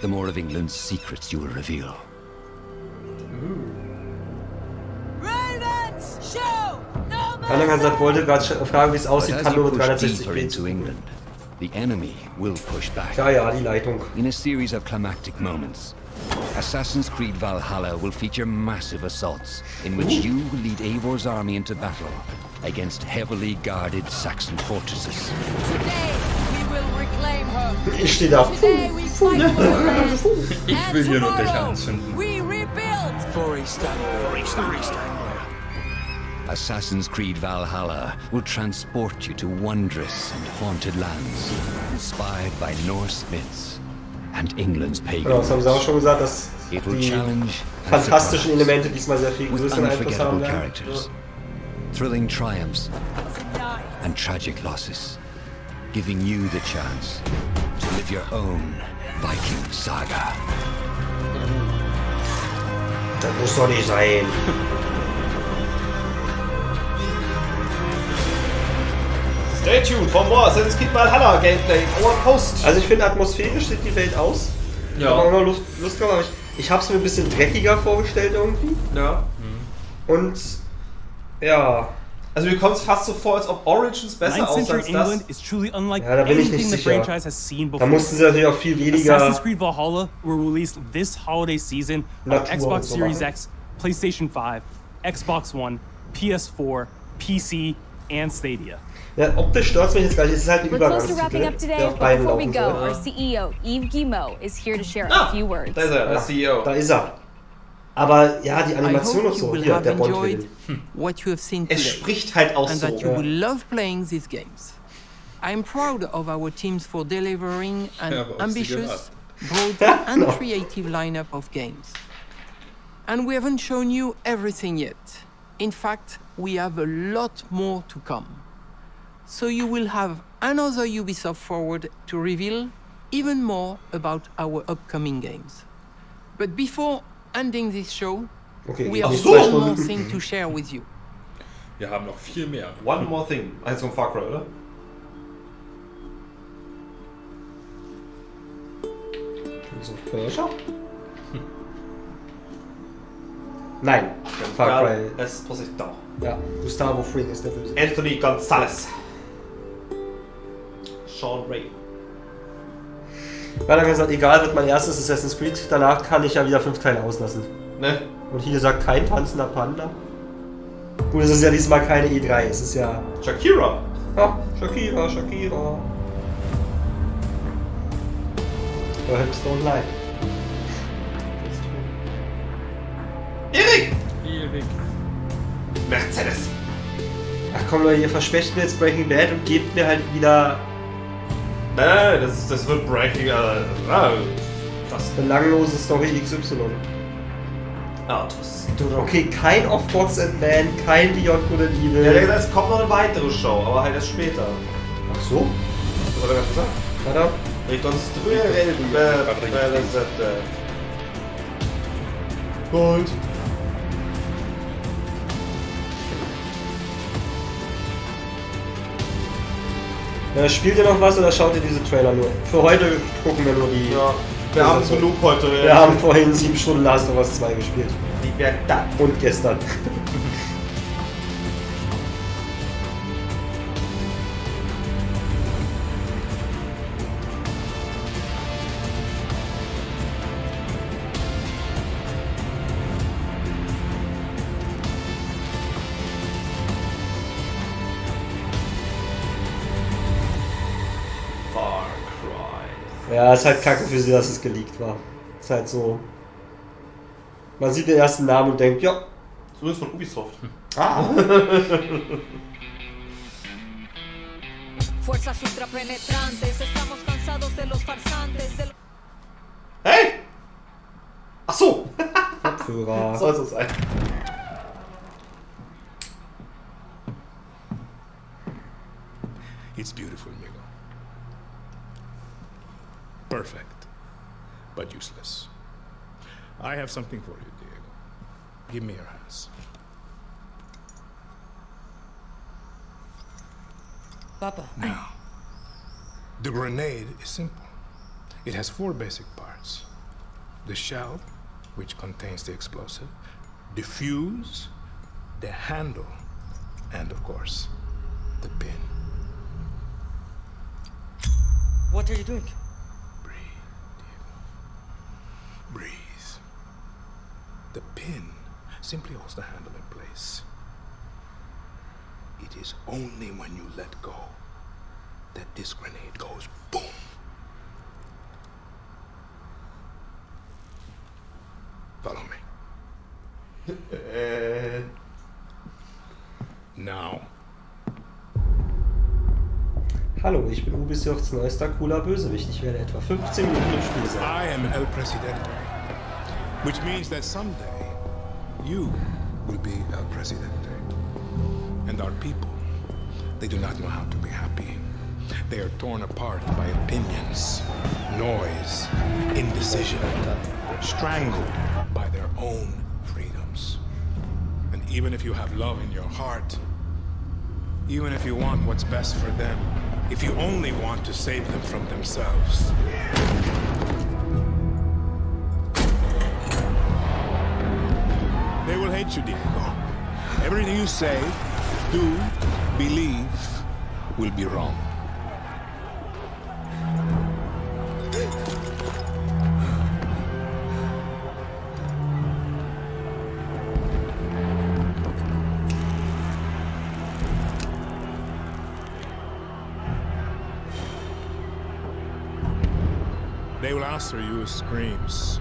the more of England's secrets you will reveal. Anhänger sagt, wollte gerade fragen, wie es aussieht, kann nur mit 360p. The enemy will push back. Ja, die Leitung. In a series of climactic moments, Assassin's Creed Valhalla will feature massive assaults in which you will lead Eivor's army into battle against heavily guarded Saxon fortresses. Ich stehe da. Ich will hier nur Dächer anzünden. Assassin's Creed Valhalla will transport you to wondrous and haunted lands, inspired by Norse myths and England's pagans. Genau, das haben sie auch schon gesagt, dass die fantastischen Elemente diesmal sehr viel größeren Einfluss haben werden. Thrilling triumphs and tragic losses, giving you the chance to live your own Viking saga. Das muss doch nicht sein. Stay tuned for more Assassin's Creed Valhalla Gameplay in our post. Also ich finde, atmosphärisch sieht die Welt aus. Ja. Ich habe auch immer Lust drauf, aber ich habe es mir ein bisschen dreckiger vorgestellt irgendwie. Ja. Und ja. Also mir kommt es fast so vor, als ob Origins besser aussah als das. Ja, da bin ich nicht sicher. Da mussten sie natürlich auch viel weniger Assassin's Creed Valhalla will release this holiday season on Xbox Series X, PlayStation 5, Xbox One, PS4, PC and Stadia. Ja, optisch stört es mich jetzt gar nicht. Es ist halt ein Übergangstitel, der auf beiden laufen soll. Our CEO, Yves Guillemot, is here to share a few words. Da ist er, der CEO. Da ist er. Aber ja, die Animation und so, hier, der Bond-Film. Es spricht halt auch so. You will love playing these games. I'm proud of our teams for delivering an ambitious, broad and creative lineup of games. And we haven't shown you everything yet. In fact, we have a lot more to come. So you will have another Ubisoft Forward to reveal even more about our upcoming games. But before ending this show, we have one more thing to share with you. Wir haben noch viel mehr. One more thing. Eins vom Far Cry, oder? So Persia? Nein, Far Cry. Esposito. Ja, Gustavo Fring ist der Böse. Anthony Gonzalez. Sean Ray. Weil er gesagt, egal, wird mein erstes Assassin's Creed, danach kann ich ja wieder 5 Teile auslassen. Ne? Und hier sagt kein tanzender Panda. Gut, es ist ja diesmal keine E3, es ist ja... Shakira! Ja, Shakira, Shakira. Perhaps don't lie. Erik! Mercedes! Ach komm Leute, ihr versprecht mir jetzt Breaking Bad und gebt mir halt wieder... Nein, das wird Breaking... das belanglose Story XY. Okay, kein Of Gods and Men, kein Beyond Good and Evil. Ja, es kommt noch eine weitere Show, aber halt erst später. Ach so? Was hat er gerade gesagt? Warte. Rekonstruieren. Gold. Spielt ihr noch was oder schaut ihr diese Trailer nur? Für heute gucken wir nur die... Ja, wir haben genug heute. Wir haben vorhin 7 Stunden Last of Us 2 gespielt. Die Verdammt. Und gestern. Ja, ist halt kacke für sie, dass es geleakt war. Ist halt so. Man sieht den ersten Namen und denkt, ja. Zumindest von Ubisoft. Ah. Hey! Ach so! Kopfhörer. Soll so sein. It's beautiful, Migo. Perfect, but useless. I have something for you, Diego. Give me your hands. Papa. Now, the grenade is simple. It has 4 basic parts. The shell, which contains the explosive, the fuse, the handle, and of course, the pin. What are you doing? Breathe. The pin simply holds the handle in place. It is only when you let go that this grenade goes boom. Follow me. Now. Hallo, ich bin Ubisofts neuester cooler Bösewicht. Ich werde etwa 15 Minuten im Spiel sein. I am El Presidente, which means that someday you will be El Presidente. And our people, they do not know how to be happy. They are torn apart by opinions, noise, indecision, strangled by their own freedoms. And even if you have love in your heart, even if you want what's best for them, if you only want to save them from themselves, they will hate you, Diego. Everything you say, do, believe, will be wrong. They will answer you with screams,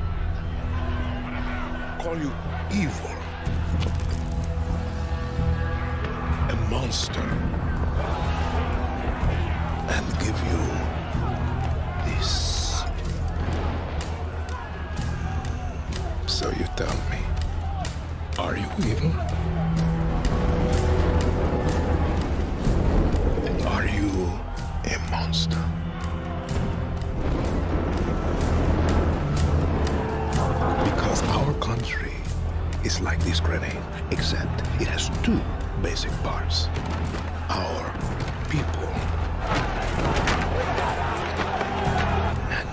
call you evil, a monster, and give you this. So you tell me, are you evil? Are you a monster? Because our country is like this grenade, except it has two basic parts. Our people and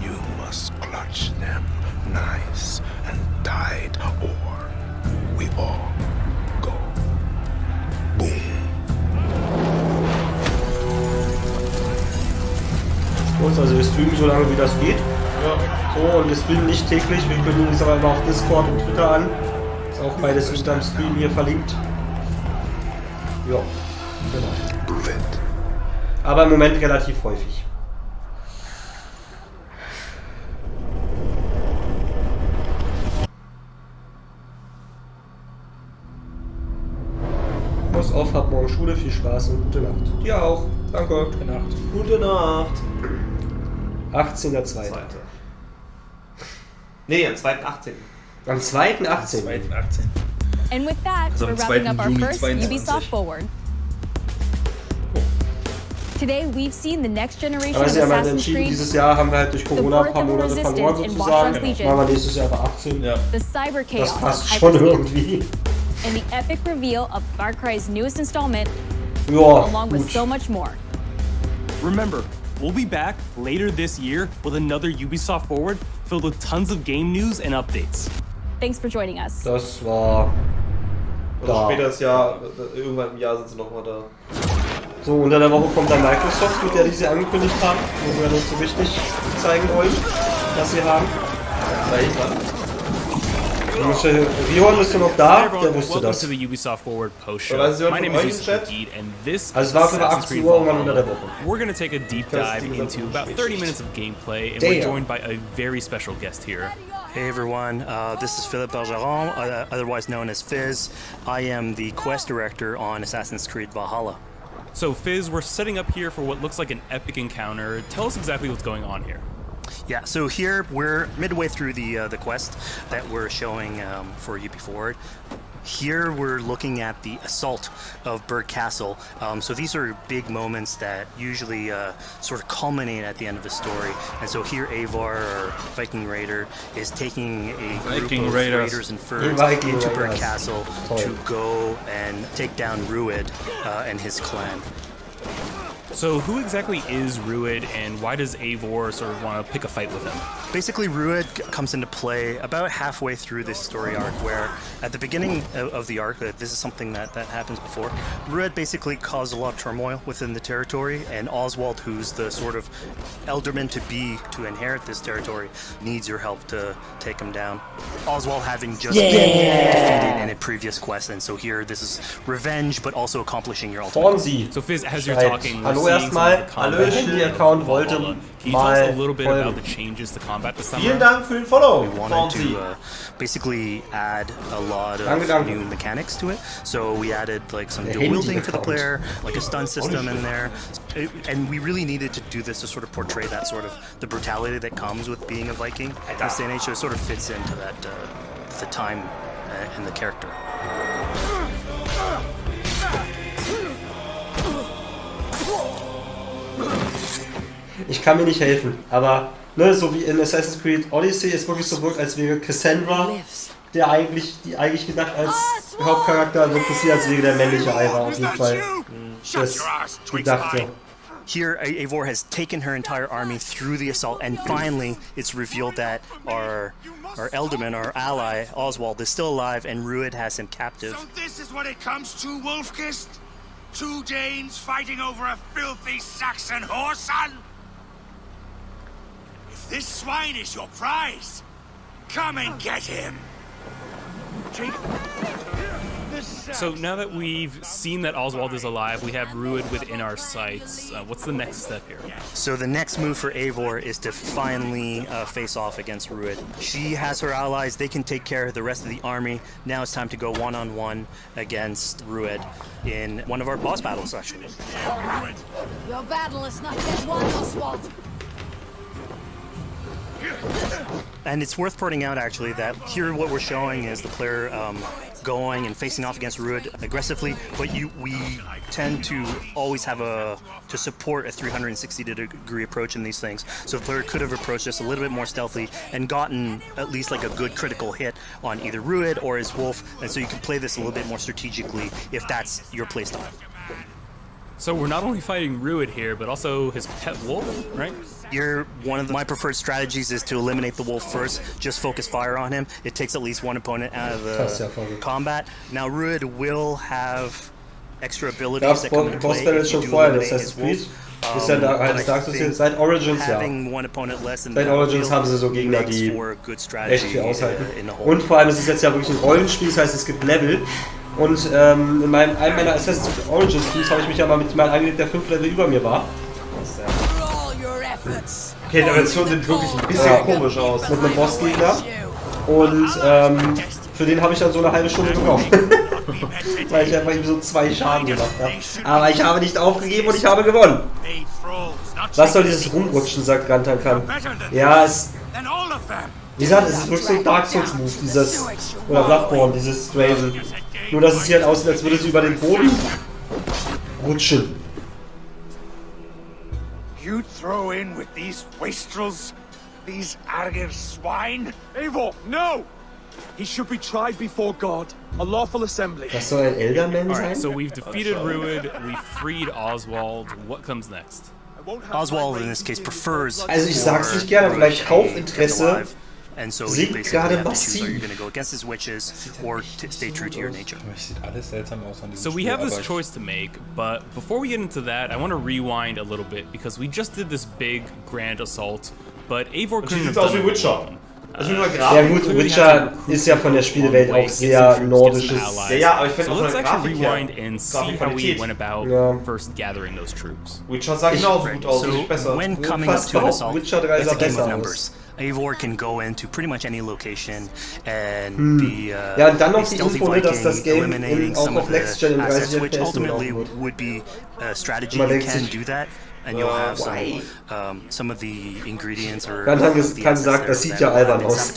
you must clutch them nice and tight, or we all go boom. Also wir streamen so lange wie das geht. Ja. So, und wir streamen nicht täglich, wir kündigen uns aber immer auf Discord und Twitter an. Ist auch beides unter dem Stream hier verlinkt. Ja, genau. Aber im Moment relativ häufig. Muss auf, hab morgen Schule, viel Spaß und gute Nacht. Dir auch. Danke. Gute Nacht. Gute Nacht. 18.02. Nee, am 2.18. Am 2.18. And with that, we're wrapping up our first Ubisoft Forward. Today, we've seen the next generation of Assassin's Creed. Dieses Jahr haben wir halt durch Corona ein paar Monate verloren sozusagen. Machen wir nächstes Jahr bei 18. Ja. The cyber chaos das passt schon irgendwie. And the epic reveal of Far Cry's newest installment, ja, along with so much more. Remember, we'll be back later this year with another Ubisoft Forward filled with tons of game news and updates. Thanks for joining us. Das war da. Später das Jahr, irgendwann im Jahr sind sie nochmal da. So, unter der Woche kommt dann Microsoft, mit der die sie angekündigt haben, wo wir uns so richtig zeigen wollen, was sie haben. Rion ist noch da, der wusste das. To the Ubisoft Forward post show. My name is Ubisoft Indeed, and this also es war für 18 Uhr irgendwann unter der Woche. We're going to take a deep dive into about 30 minutes of gameplay, and we're joined by a very special guest here. Hey everyone, this is Philippe Bergeron, otherwise known as Fizz. I am the quest director on Assassin's Creed Valhalla. So Fizz, we're setting up here for what looks like an epic encounter. Tell us exactly what's going on here. Yeah, so here we're midway through the quest that we're showing for UB Forward. Here we're looking at the assault of Berg Castle. So these are big moments that usually sort of culminate at the end of the story. And so here Eivor, or Viking Raider, is taking a group of raiders and furs into Berg Castle to go and take down Rued and his clan. So who exactly is Rued, and why does Eivor sort of want to pick a fight with him? Basically, Rued comes into play about halfway through this story arc, where at the beginning of the arc, this is something that happens before, Rued basically caused a lot of turmoil within the territory, and Oswald, who's the sort of elderman to inherit this territory, needs your help to take him down. Oswald having just been defeated in a previous quest, and so here this is revenge, but also accomplishing your ultimate goal. So Fizz, as you're talking, we're so erstmal. Handy-Account wollte mal folgen. Vielen Dank für den Follow. We wanted to basically add a lot of new mechanics to it. So we added like some dual wielding for the player, like a stun system in there. And we really needed to do this to sort of portray that sort of the brutality that comes with being a Viking at this day and age. So it sort of fits into that the time and the character. Ich kann mir nicht helfen, aber ne, so wie in Assassin's Creed Odyssey es wirklich so wirkt, als wäre Cassandra die eigentlich gedacht als Hauptcharakter, wirkt es hier als wäre der männliche Eivor auf jeden Fall. Das gedachte. Here, Eivor has taken her entire army through the assault, and finally, it's revealed that our Ealdorman, our ally, Oswald, is still alive, and Rued has him captive. So this is what it comes to, Wolfkist? 2 Danes fighting over a filthy Saxon whoreson? If this swine is your prize, come and get him! So now that we've seen that Oswald is alive, we have Rued within our sights. What's the next step here? So the next move for Eivor is to finally face off against Rued. She has her allies, they can take care of the rest of the army. Now it's time to go one-on-one against Rued in one of our boss battles, actually. Your battle is not yet won, Oswald. And it's worth pointing out, actually, that here what we're showing is the player going and facing off against Rued aggressively, but we tend to always have to support a 360-degree approach in these things. So the player could have approached this a little bit more stealthily and gotten at least like a good critical hit on either Rued or his wolf, and so you can play this a little bit more strategically if that's your playstyle. So we're not only fighting Rued here, but also his pet wolf, right? One of my preferred strategies is to eliminate the wolf first, just focus fire on him. It takes at least one opponent out of the combat. Now Rued will have extra abilities that come into play if you do eliminate his wolf. Ist ja da seit Origins, ja. Seit Origins haben sie so Gegner, die echt viel aushalten. Und vor allem ist es jetzt ja wirklich ein Rollenspiel, das heißt es gibt Level. Und in einem meiner Assassin's Creed Origins Spiels habe ich mich ja mal mit jemandem angelegt, der 5 Level über mir war. Okay, die Reaktionen sind wirklich ein bisschen komisch aus. Mit einem Bossgegner. Und für den habe ich dann so eine halbe Stunde gebraucht. Weil ich einfach ihm so 2 Schaden gemacht habe. Aber ich habe nicht aufgegeben und ich habe gewonnen. Was soll dieses Rumrutschen, sagt Rantankan. Ja, wie gesagt, es ist wirklich so ein Dark Souls Move, dieses, oder Bloodborne, dieses Straven. Nur dass es hier halt aussieht, als würde sie über den Boden rutschen. You throw in with these wastrels? These arrogant swine? Eivor, no! He should be tried before God. A lawful assembly. Das soll ein Elderman sein? So we've defeated Rued, we freed Oswald. What comes next? Oswald in this case prefers. Also ich sag's nicht gerne, vielleicht Kaufinteresse sinkt gerade massiv. So we have this choice to make, but before we get into that, I want to rewind a little bit because we just did this big grand assault, but Eivor couldn't have done it alone. Ja gut, Witcher ist ja von der Spielewelt auch sehr nordisches. Ja, aber ich finde so auch let's von der actually Grafik rewind and see how we went about first gathering those troops. Witcher sah genauso gut aus, nicht besser. When coming up to an assault, it's a game of numbers. Eivor can go into pretty much any location and be a stealthy Viking, eliminating some of the assets, which ultimately would be a strategy. You can do that. And you'll have some of the ingredients or kann sagen, das sieht ja albern aus.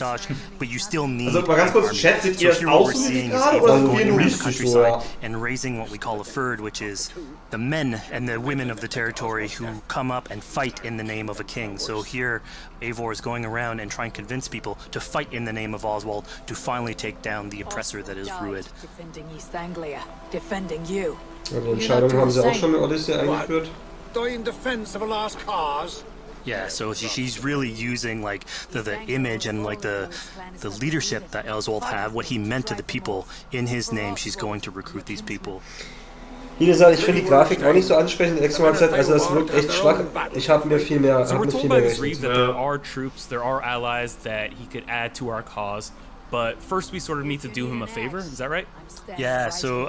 But you still need. Also mal ganz kurz, Chat, seht ihr das auch so wie gerade oder so wie nur countryside and raising what we call a fyrd, which is the men and the women of the territory who come up and fight in the name of a king. So here, Eivor is going around and trying to convince people to fight in the name of Oswald to finally take down the oppressor that is Rued. Defending East Anglia, defending you. Ja, die Entscheidung haben sie auch schon in Odyssey eingeführt. In defense of a lost cause? Yeah, so she's really using like the image and like the leadership that Oswald had, what he meant to the people in his name. She's going to recruit these people. Wie gesagt, ich finde die Grafik auch nicht so ansprechend. Extra-Set, also das wirkt echt schwach. Ich habe mir viel mehr. So we're told by this Reeve that there are troops, there are allies that he could add to our cause. but first we sort of need to do him a favor. Is that right? Yeah, so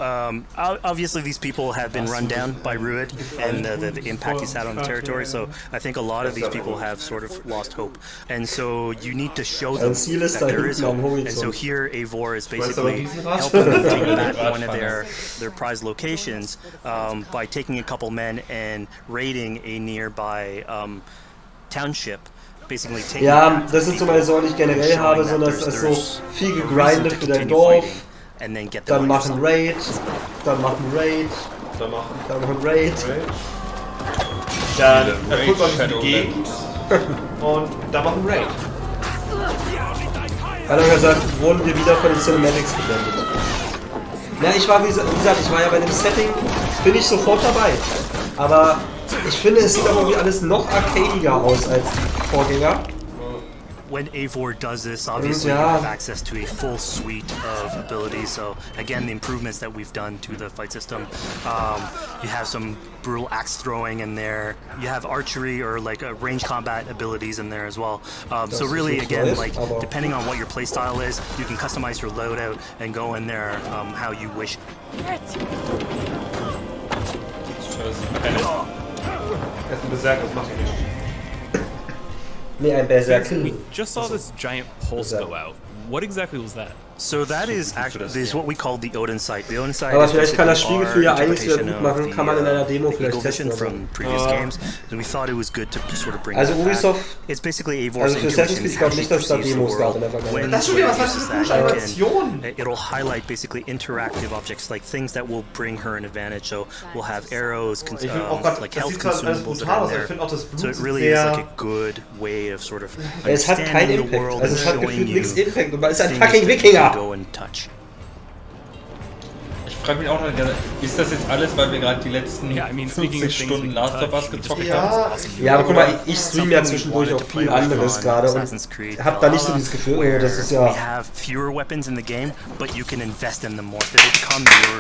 obviously these people have been run down by Ruud and the impact he's had on the territory, so I think a lot of these people have sort of lost hope. And so you need to show them that there is hope. And so here Eivor is basically helping them take back one of their prized locations by taking a couple men and raiding a nearby township. Ja, das sind so meine Sorgen, die ich generell habe, sondern es ist so viel gegrindet für dein Dorf, dann machen Raid, dann machen Raid, dann machen Raid. Dann guckt man sich die Gegend und dann machen Raid. Hat er gesagt, wurden wir wieder von den Cinematics geblendet. Na, ich war, wie gesagt, ich war ja bei dem Setting, bin ich sofort dabei. Aber ich finde, es sieht aber irgendwie alles noch arcadiger aus als die Vorgänger. When Eivor does this, obviously you have access to a full suite of abilities. So again, the improvements that we've done to the fight system. You have some brutal axe throwing in there. You have archery or like range combat abilities in there as well. So really, again, like depending on what your playstyle is, you can customize your loadout and go in there how you wish. We just saw this giant pulse go out. What exactly was that? So that is actually what we call the Odin sight. The Odin sight aber vielleicht kann das Spielgefühl ja einiges wieder gut machen, kann man in einer Demo vielleicht testen. From previous games, and we thought it was good to sort of bring also Ubisoft, it's basically Eivor's intuition. Ich glaube nicht, dass es da Demos gab in der Vergangenheit. Das ist schon wieder was für eine Animation. It'll highlight basically interactive objects, like things that will bring her an advantage. So we'll have arrows, like health consumables that are in there. So it really is like a good way of sort of understanding the world and showing you things you go and touch. Ich frage mich auch noch gerne, ist das jetzt alles, weil wir gerade die letzten 50 Stunden Last of Us gezockt haben? Ja, aber guck mal, ich streame ja zwischendurch auch viel anderes gerade und hab da nicht so dieses Gefühl, oh, das ist ja... We have fewer weapons in the game, but you can invest in them more. They become your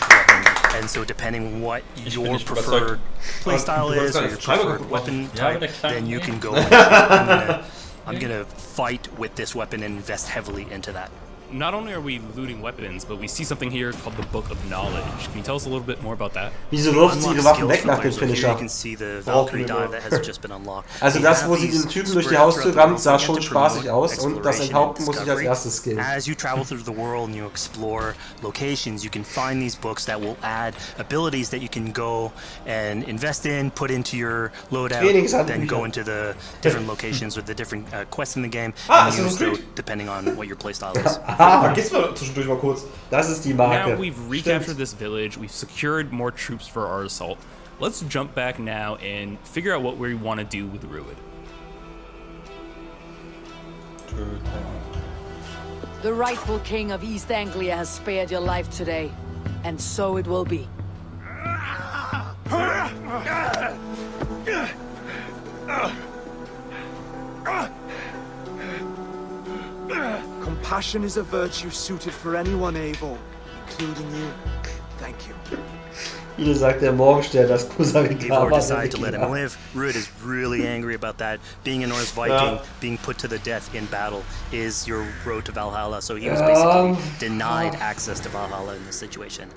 weapon. And so depending what your preferred playstyle is or your preferred weapon type, then you can go and I'm gonna fight with this weapon and invest heavily into that. Not only are we looting weapons, but we see something here called the Book of Knowledge. Can you tell us a little bit more about that? Wieso wirft sie ihre Waffen weg nach dem Finisher? Also das, wo sie den Typen durch die Haustür rammt, sah schon spaßig aus und das Enthaupten muss ich als erstes skillen. As you travel through the world and you explore locations, you can find these books that will add abilities that you can go and invest in, put into your loadout, then go into the different locations with the different quests in the game, and use those depending on what your playstyle is. Vergiss mal zwischendurch mal kurz. Das ist die Marke. Now we've recaptured this village, we've secured more troops for our assault. Let's jump back now and figure out what we want to do with Ruud. The rightful king of East Anglia has spared your life today, and so it will be. Compassion is a virtue suited for anyone, Eivor, including you. Thank you. Wie sagt der Morgenstern, das Eivor decided to let him live. Ruud is really angry about that. Being a Norse Viking, being put to the death in battle is your road to Valhalla. So he was basically denied access to Valhalla in this situation.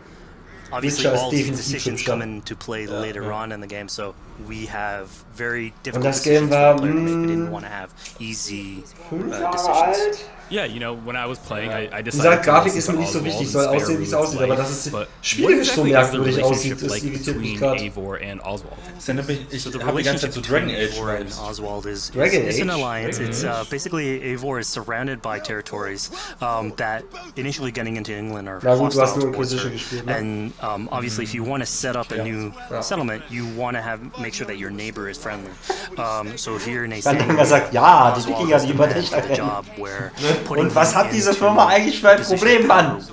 Obviously, all these decisions come into play later on in the game, so we have very difficult decisions for the player to make. We didn't want to have easy decisions. Yeah, you know, when I was playing, I decided to Grafik ist mir nicht so wichtig, soll aussehen, wie es aussieht, aber dass es spielerisch so merkwürdig aussieht, das irritiert mich gerade. Ich habe die ganze Zeit zu Dragon Age Oswald is an alliance. It's basically Eivor is surrounded by territories that initially getting into England are hostile towards her. And obviously, if you want to set up a new settlement, you want to make sure that your neighbor is friendly. So here in sagt, ja, die Wikinger, die übernächtig job where und was hat diese Firma eigentlich für ein Problem, Mann? Und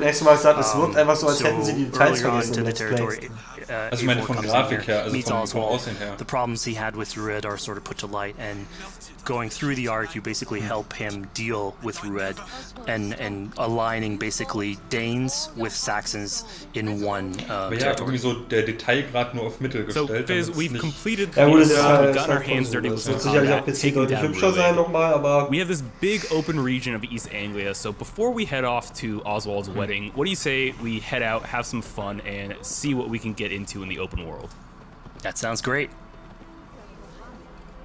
nächstes Mal gesagt, es wirkt einfach so, als hätten sie die Details vergessen in Let's Plays. Also ich meine von Grafik her, also vom Aussehen her. The problems he had with Ruud are sort of put to light, and going through the arc, you basically help him deal with Rued and aligning basically Danes with Saxons in one territory. So Fizz, we've completed the we've gotten our hands dirty with some combat, taking down Rued. We have this big open region of East Anglia, so before we head off to Oswald's wedding, what do you say we head out, have some fun, and see what we can get into in the open world? That sounds great.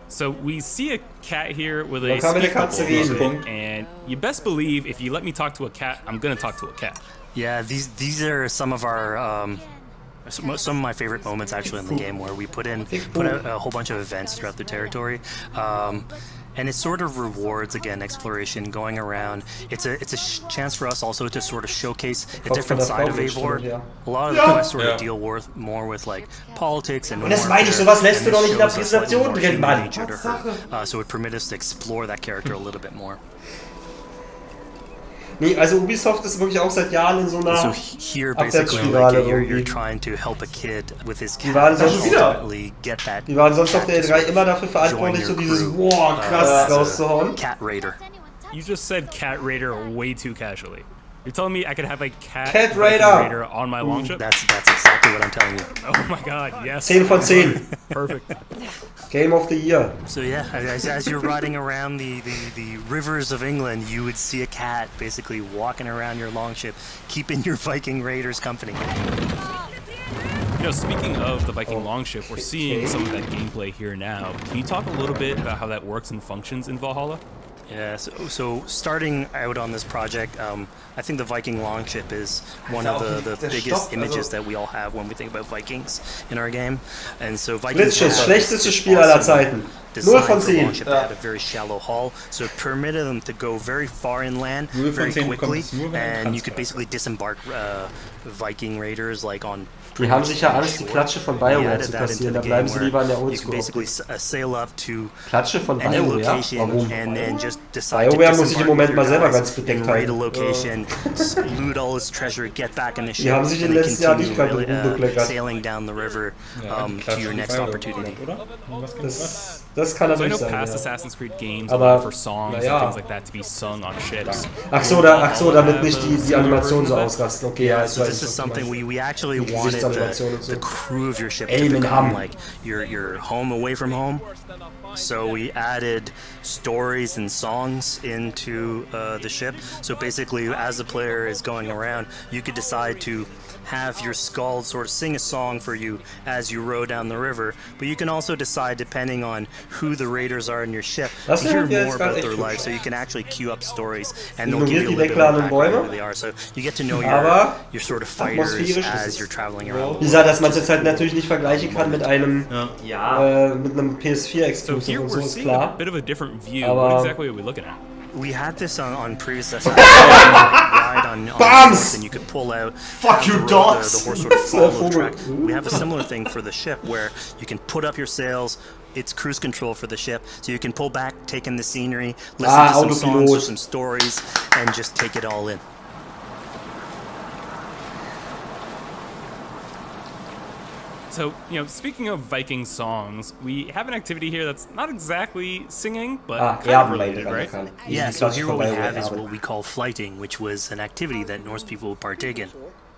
So we see a cat here with a speak bubble, and you best believe if you let me talk to a cat, I'm gonna talk to a cat. Yeah, these are some of our some of my favorite moments actually in the game, where we put out a whole bunch of events throughout the territory. And it sort of rewards, again, exploration, going around. It's a chance for us also to sort of showcase a different side of Eivor. A lot of the quests sort of deal more with like politics and das meine ich, sowas lässt du doch nicht in der Präsentation drin, Mann. So it permits us to explore that character a little bit more. Nee, also Ubisoft ist wirklich auch seit Jahren in so einer Abwärtsspirale irgendwie. Die waren sonst auf der E3 immer dafür verantwortlich, so dieses wow, krass rauszuhauen. Cat Raider. You just said Cat Raider way too casually. You're telling me I could have a cat Raider on my longship? That's exactly what I'm telling you. Oh my god, yes. 10 von 10. Perfect. Game of the year. So yeah, as you're riding around the rivers of England, you would see a cat basically walking around your longship, keeping your Viking raiders company. You know, speaking of the Viking longship, we're seeing some of that gameplay here now. Can you talk a little bit about how that works and functions in Valhalla? Yeah, so starting out on this project, I think the Viking longship is one of the biggest images that we all have when we think about Vikings in our game. And so Vikings schlechteste Spiel aller Zeiten. 0 von 10. They had a very shallow hull, so it permitted them to go very far inland very quickly, and you could basically disembark Viking raiders like on. Die haben sicher Angst, die Klatsche von BioWare zu passieren, da bleiben sie lieber in der Oldschool. Klatsche von BioWare? Warum? BioWare muss ich im Moment mal selber ganz bedeckt halten. Die haben sich in den letzten Jahren nicht gerade rumgekleckert. Das kann natürlich sein, past Assassin's Creed games for songs and things like that to be sung on ships. Ach so, damit nicht die Animationen so ausrasten. Okay, ja, so this is something we actually wanted the crew of your ship to become like your home away from home. So we added stories and songs into the ship. So basically, as the player is going around, you could decide to have your skald sort of sing a song for you as you row down the river, but you can also decide, depending on who the raiders are in your ship, to hear more about their life, so you can actually queue up stories, and they'll give you a little bit of background who they are, so you get to know your sort of fighters as you're traveling around. Wie gesagt, dass man es jetzt halt natürlich nicht vergleichen kann mit einem PS4-Exclusive und so ist klar. A bit of a different view. What exactly are we looking at? We had this on previous ride on horse, and you could pull out the horse sort of follow the track. We have a similar thing for the ship where you can put up your sails. It's cruise control for the ship, so you can pull back, take in the scenery, listen to some songs or some stories, and just take it all in. So, you know, speaking of Viking songs, we have an activity here that's not exactly singing, but kind of related, right? Yeah, so here what we have is what we call flighting, which was an activity that Norse people would partake in.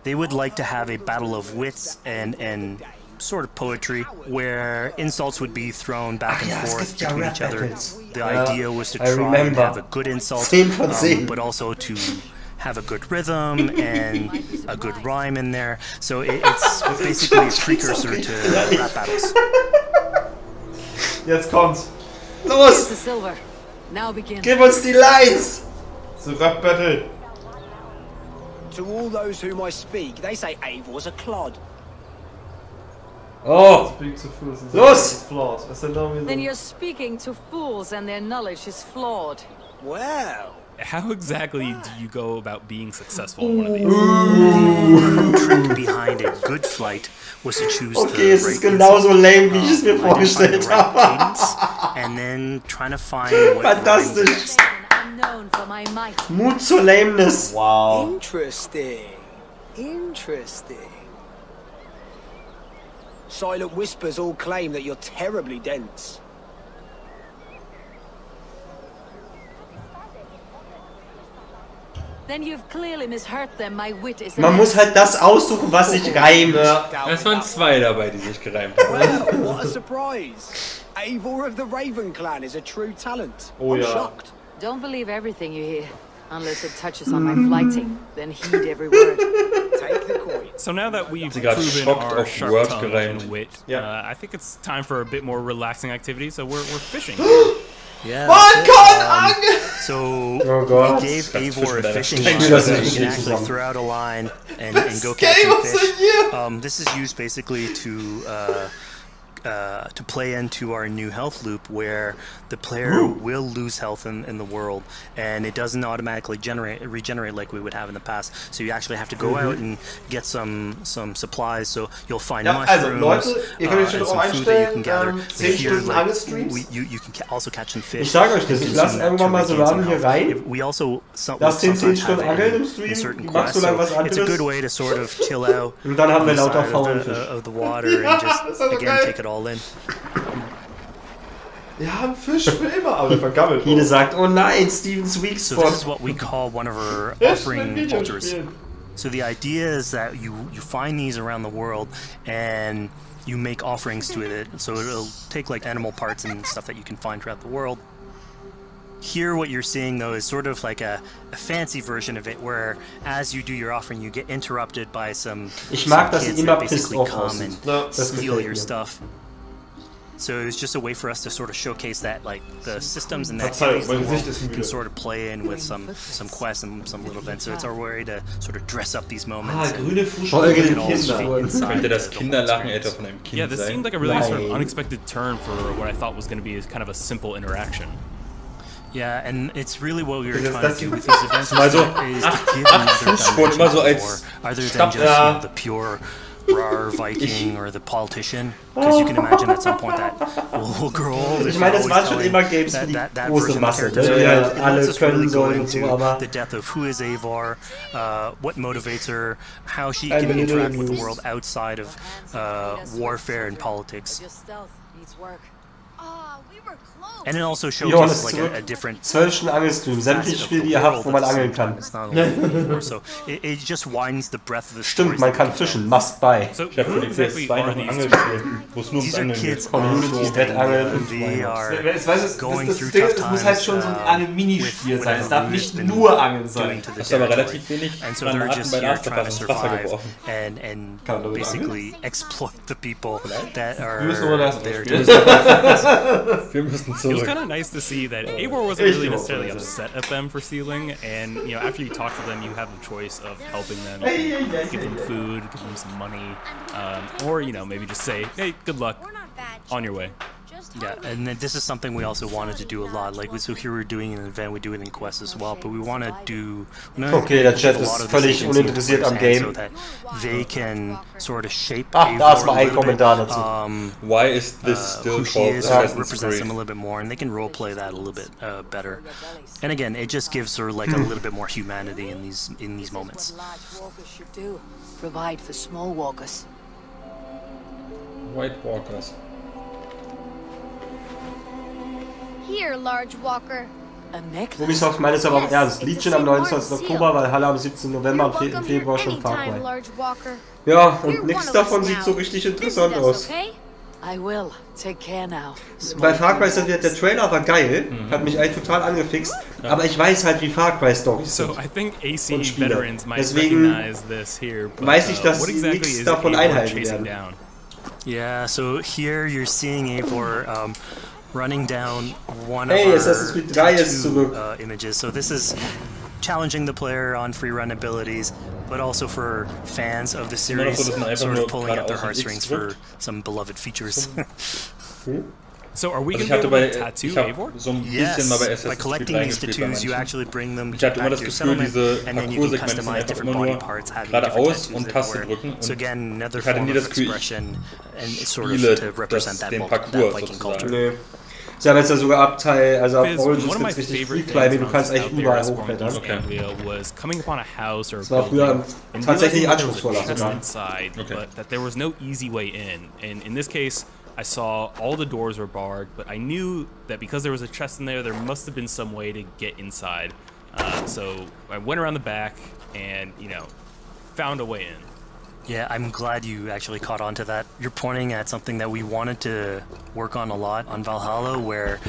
They would like to have a battle of wits and sort of poetry, where insults would be thrown back and forth between each other. The idea was to try and have a good insult, but also to have a good rhythm and a good rhyme in there. So it's basically a precursor to rap battles. Jetzt kommt's. Los! Silver. Now begin. Give us the lines! It's a rap battle. To all those whom I speak, they say Eivor's a clod. Oh! Los! Then you're speaking to fools and their knowledge is flawed. Well... How exactly do you go about being successful in one of these? The trick behind a good flight was to choose the es ist genauso lame, wie ich es mir vorgestellt habe. And then trying to find what fantastisch. Mut zur Lameness. Wow. Interesting. Silent whispers all claim that you're terribly dense. Man muss halt das aussuchen, was sich reimt. Es waren 2 dabei, die sich gereimt haben. Well, what a surprise! Eivor of the Raven clan is a true talent. Oh, I'm ja. shocked. Don't believe everything you hear, unless it touches on my flighting. Then heed every word. Take the coin. So now that we've proven our sharp tongue and wit, I think it's time for a bit more relaxing activity. So we're fishing. Yeah. So oh we gave Eivor a fishing line so he can actually throw out a line and go catch some fish. This is used basically to play into our new health loop where the player will lose health in the world, and it doesn't automatically regenerate like we would have in the past. So you actually have to go out and get some supplies. So you'll find mushrooms, Leute, ihr könnt euch schon some food that you can gather. 10 Stunden Angelstreams. You can also catch some fish. Ich sage euch das, ich lasse irgendwann mal so Laden hier rein. We also lass 10 Stunden angeln im Stream, machst so lange was anderes. It's a good way to sort of chill out. Und dann haben wir lauter faulen Fisch. Of the water and just again take it all in. Wir haben Fisch für immer, aber der vergammelt. Hine sagt, oh nein, Steven's weak spot. So this is what we call one of our offering altars. So the idea is that you find these around the world and you make offerings to it. So it'll take like animal parts and stuff that you can find throughout the world. Here what you're seeing though is sort of like a fancy version of it where as you do your offering you get interrupted by some kids that basically come and steal your stuff. So it's just a way for us to sort of showcase that, like, the systems and that can sort of play in with some quests and some little events. So it's our way to sort of dress up these moments. Könnte das Kinderlachen etwa von einem Kind Yeah, this seemed like a really sort of unexpected turn for what I thought was going to be kind of a simple interaction. Yeah, and it's really what we were trying to do with these events. Also, is to give another dimension immer so als other than just the pure Rar Viking or the politician, because you can imagine at some point that we'll grow old. Ich meine, es waren schon immer Games für die große Masse, alle können sollen und so, aber the death of who is Eivor, what motivates her, how she can interact with the world outside of warfare and politics. And it also showcases like a different 12 Angelstream, sämtliche Spiele, die ihr habt, wo man angeln kann. So it just widens the breadth of the Stimmt, man kann fischen, must buy. So who exactly are these? These are kids Community, Wettangeln. They are going das through Ding tough ist, es muss times. halt schon so ein Angel-Minispiel sein. Es darf nicht nur Angeln sein. Das ist aber relativ wenig And so they're just bei here trying to ins Wasser survive geworfen. and basically exploit the people that are there. Wir müssen It was kind of nice to see that Eivor wasn't really necessarily upset at them for stealing, and you know, after you talk to them, you have the choice of helping them, give them food, give them some money, or you know, maybe just say, "Hey, good luck, on your way." Yeah, and then this is something we also wanted to do a lot. Like, so here we're doing an event, we do it in quests as well, but we want to do. Okay, der Chat ist völlig uninteressiert am Game. So that they can sort of shape. Da ist mal ein Kommentar dazu. Why is this still who she called is, represents them a little bit more, and they can roleplay that a little bit better. And again, it just gives her like a little bit more humanity in these moments. Provide for small walkers. White Walkers. Here, large walker. Ubisoft meint es aber auch ernst. Legion am 29. Oktober, Valhalla am 17. November, am 4. Februar schon Far Cry. Ja, und nichts davon sieht so richtig interessant aus. Bei Far Cry ist der Trailer war geil, hat mich eigentlich total angefixt, aber ich weiß halt, wie Far Cry Storys sind. Und Spiele. Deswegen weiß ich, dass sie nichts davon einhalten werden. Yeah, so here you're seeing Eivor running down one of our images. So this is challenging the player on free run abilities, but also for fans of the series, sort of pulling at their heartstrings for some beloved features. So are we going to be able to tattoo Eivor? Yes, by collecting these tattoos, you actually bring them back to your settlement, and then you can customize different body parts, having different tattoos everywhere. So again, another form of expression, and it's sort of to represent that Viking culture. Sie haben jetzt ja sogar Abteil, also auf Origins gibt es richtig Free Climbing, du kannst echt überall hochklettern. Das war früher tatsächlich anspruchsvoller. But there was no easy way in, and in this case, I saw all the doors were barred, but I knew that because there was a chest in there must have been some way to get inside. So I went around the back and, you know, found a way in. Yeah, I'm glad you actually caught on to that. You're pointing at something that we wanted to work on a lot on Valhalla, where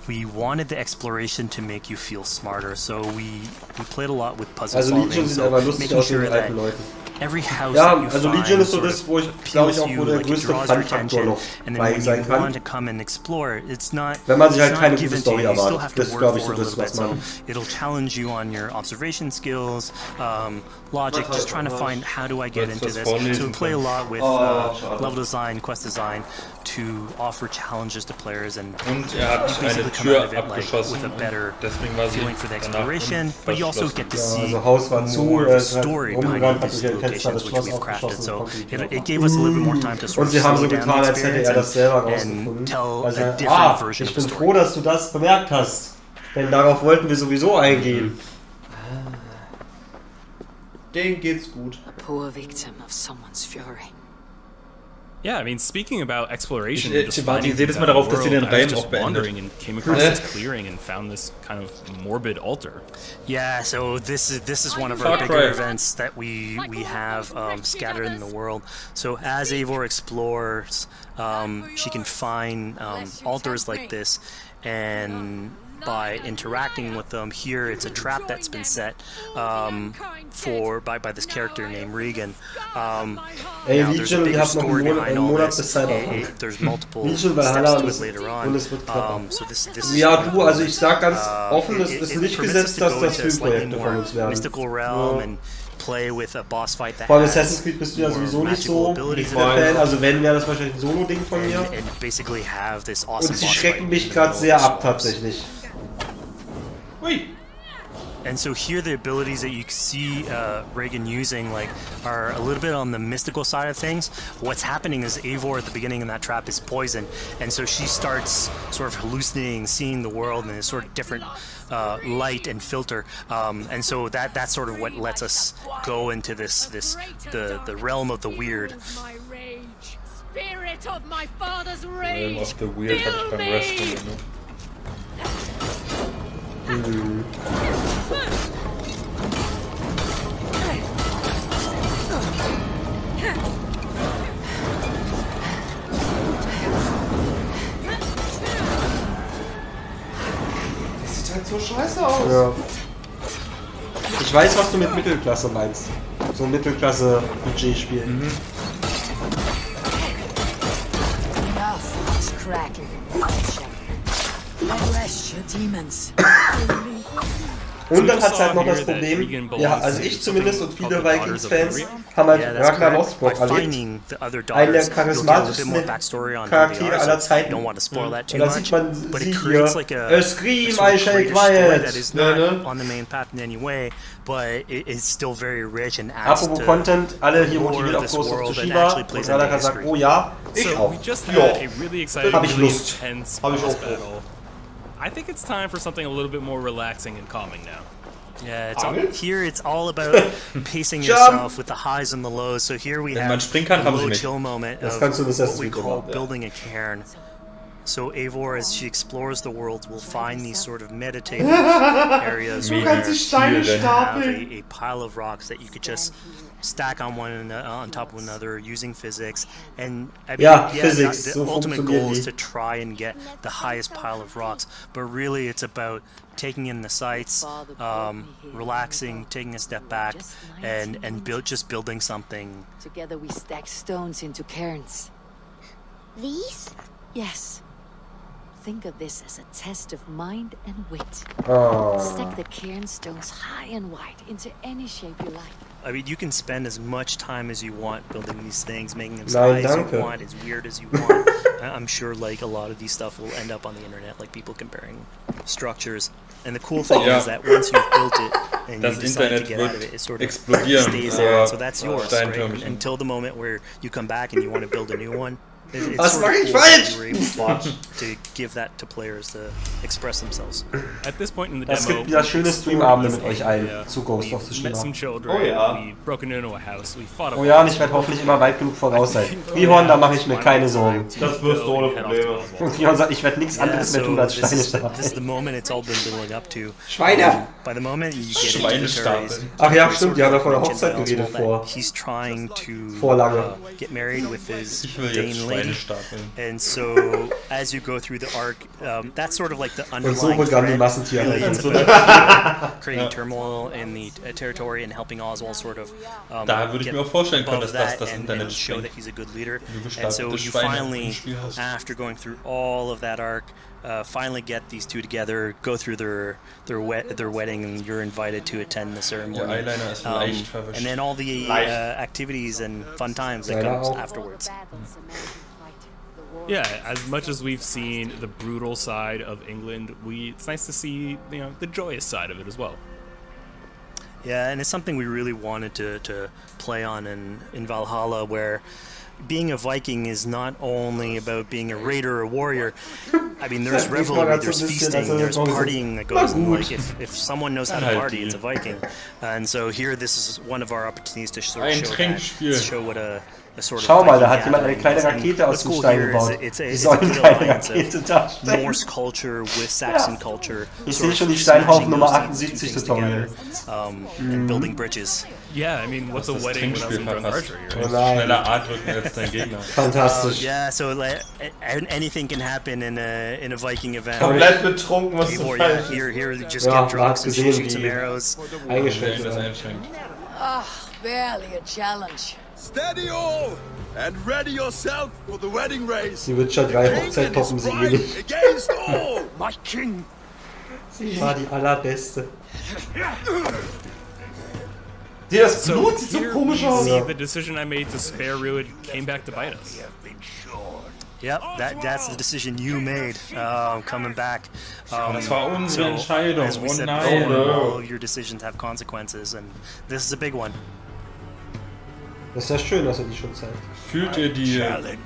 we wanted the exploration to make you feel smarter. So we played a lot with puzzle solving, so making sure that every house that you find sort of appeals to you, like it draws your attention, and then when you want to come and explore, it's not given to you. You still have to work for a little bit, so it'll challenge you on your observation skills, logic, just trying to find how do I get into this. So we play a lot with level design, quest design, to offer challenges to players and basically come out of it like with a better feeling for the exploration, but you also get to see more of the story behind these locations which we've crafted. So it gave us a little bit more time to sort of slow down the experience and tell a different version of the story. Ich bin froh, dass du das bemerkt hast, denn darauf wollten wir sowieso eingehen. Den geht's gut. A poor victim of someone's fury. Yeah, I mean, speaking about exploration, Ich warte jedes Mal darauf, dass sie den Reim auch beendet. And came across this clearing and found this kind of morbid altar. Yeah, so this is one of our bigger events that we have scattered in the world. So as Eivor explores, she can find altars like this, and by interacting with them, here it's a trap that's been set by this character named Regan. Now there's a bigger story behind all this. There's multiple steps to it later on. So this is also ich sag ganz offen, es ist nicht gesetzt, dass das Filmprojekte von uns werden. Mystical realm and play with a boss fight that Vor allem Assassin's Creed bist du ja sowieso nicht so der Fan, also wenn, wäre das wahrscheinlich ein Solo-Ding von mir. Und sie schrecken mich gerade sehr ab tatsächlich. And so here the abilities that you see Regan using are a little bit on the mystical side of things. What's happening is Eivor at the beginning in that trap is poisoned, and so she starts sort of hallucinating, seeing the world in a sort of different light and filter, and so that's sort of what lets us go into the realm of the weird. Spirit of my father's rage. Realm of the weird hatte ich beim Wrestling, ne? Das sieht halt so scheiße aus. Ja. Ich weiß, was du mit Mittelklasse meinst. So Mittelklasse-Budget-Spiel. Und dann hat es halt noch das Problem, ja, also ich zumindest und viele Vikings-Fans haben halt Ragnar Lothbrok erlebt. Einen der charismatischsten Charaktere aller Zeiten. Und da sieht man sie hier, a scream, I shall quiet. Apropos Content, alle hier motiviert auf Ghost of Tsushima. Und Radaka sagt, oh ja, ich auch. Ja, hab ich Lust. Hab ich auch. I think it's time for something a little bit more relaxing and calming now. Yeah, here it's all about pacing yourself with the highs and the lows. So here we have a low chill moment of what we call building a cairn. So Eivor, as she explores the world, will find these sort of meditative areas where you have a pile of rocks that you could just stack on top of one another using physics. And I mean, physics. The ultimate goal is to try and get the highest pile of rocks, but really it's about taking in the sights, relaxing, taking a step back, and just building something. Together we stack stones into cairns. These? Yes. Think of this as a test of mind and wit. Stack the cairn stones high and wide into any shape you like. I mean, you can spend as much time as you want building these things, making them size you want, as weird as you want. I'm sure, like, a lot of these stuff will end up on the internet, like people comparing structures. And the cool thing is that once you've built it and you decide to get out of it, it sort of stays there. So that's yours, right? Until the moment where you come back and you want to build a new one. Was mache ich falsch? To give that to players to express themselves. At this point in the Es demo, gibt wieder schöne Streamabende mit euch allen zu Ghost of Tsushima. Oh ja. Oh ja, und ich werde hoffentlich immer weit genug voraus sein. Rihorn, da mache ich mir keine Sorgen. Das wirst du ohne Probleme. Und Rihorn sagt, ich werde nichts anderes mehr tun als Steine stapeln. Schweine! Schweine stapeln. Ach ja, stimmt, die haben ja von der Hochzeit geredet vor. Vor lange. Ich will jetzt Schweine stapeln. And so, as you go through the arc, that's sort of like the underlying creating turmoil in the territory and helping Oswald sort of da würde ich mir auch vorstellen können, dass das Internet show that he's a good leader. And so you finally, after going through all of that arc, finally get these two together, go through their wedding, and you're invited to attend the ceremony. And then all the activities and fun times that comes afterwards. Yeah, as much as we've seen the brutal side of England, it's nice to see, you know, the joyous side of it as well. Yeah, and it's something we really wanted to play on in Valhalla, where being a Viking is not only about being a raider or a warrior. I mean, there's revelry, there's feasting, there's partying that goes on. Like, if someone knows how to party, it's a Viking. And so here, this is one of our opportunities to sort of show what a sort of Schau mal, da hat jemand eine kleine Rakete aus dem Stein gebaut. Die sollen keine Rakete darstellen. Norse culture with Saxon culture. Ich sehe schon die Steinhaufen Nummer 78 Tutorial. And building bridges. Yeah, I mean, what's a wedding without some drunk archery? Schneller Art drücken als dein Gegner. Fantastisch. Yeah, so like, anything can happen in a Viking event. Komplett betrunken, was du falsch. Here, just get drunk, shoot some arrows. Eingeschränkt. Barely a challenge. Steady all and ready yourself for the wedding race. Die Witcher 3 Hochzeit toppen sie eh nicht. Against all, my king. Sie war die allerbeste. Das Blut sieht so komisch aus. The decision I made to spare Rued came back to bite us. Yep, that's the decision you made, coming back. Das war unsere Entscheidung. As we said before, all your decisions have consequences, and this is a big one. Das ist ja schön, dass er die schon zeigt. Fühlt ihr die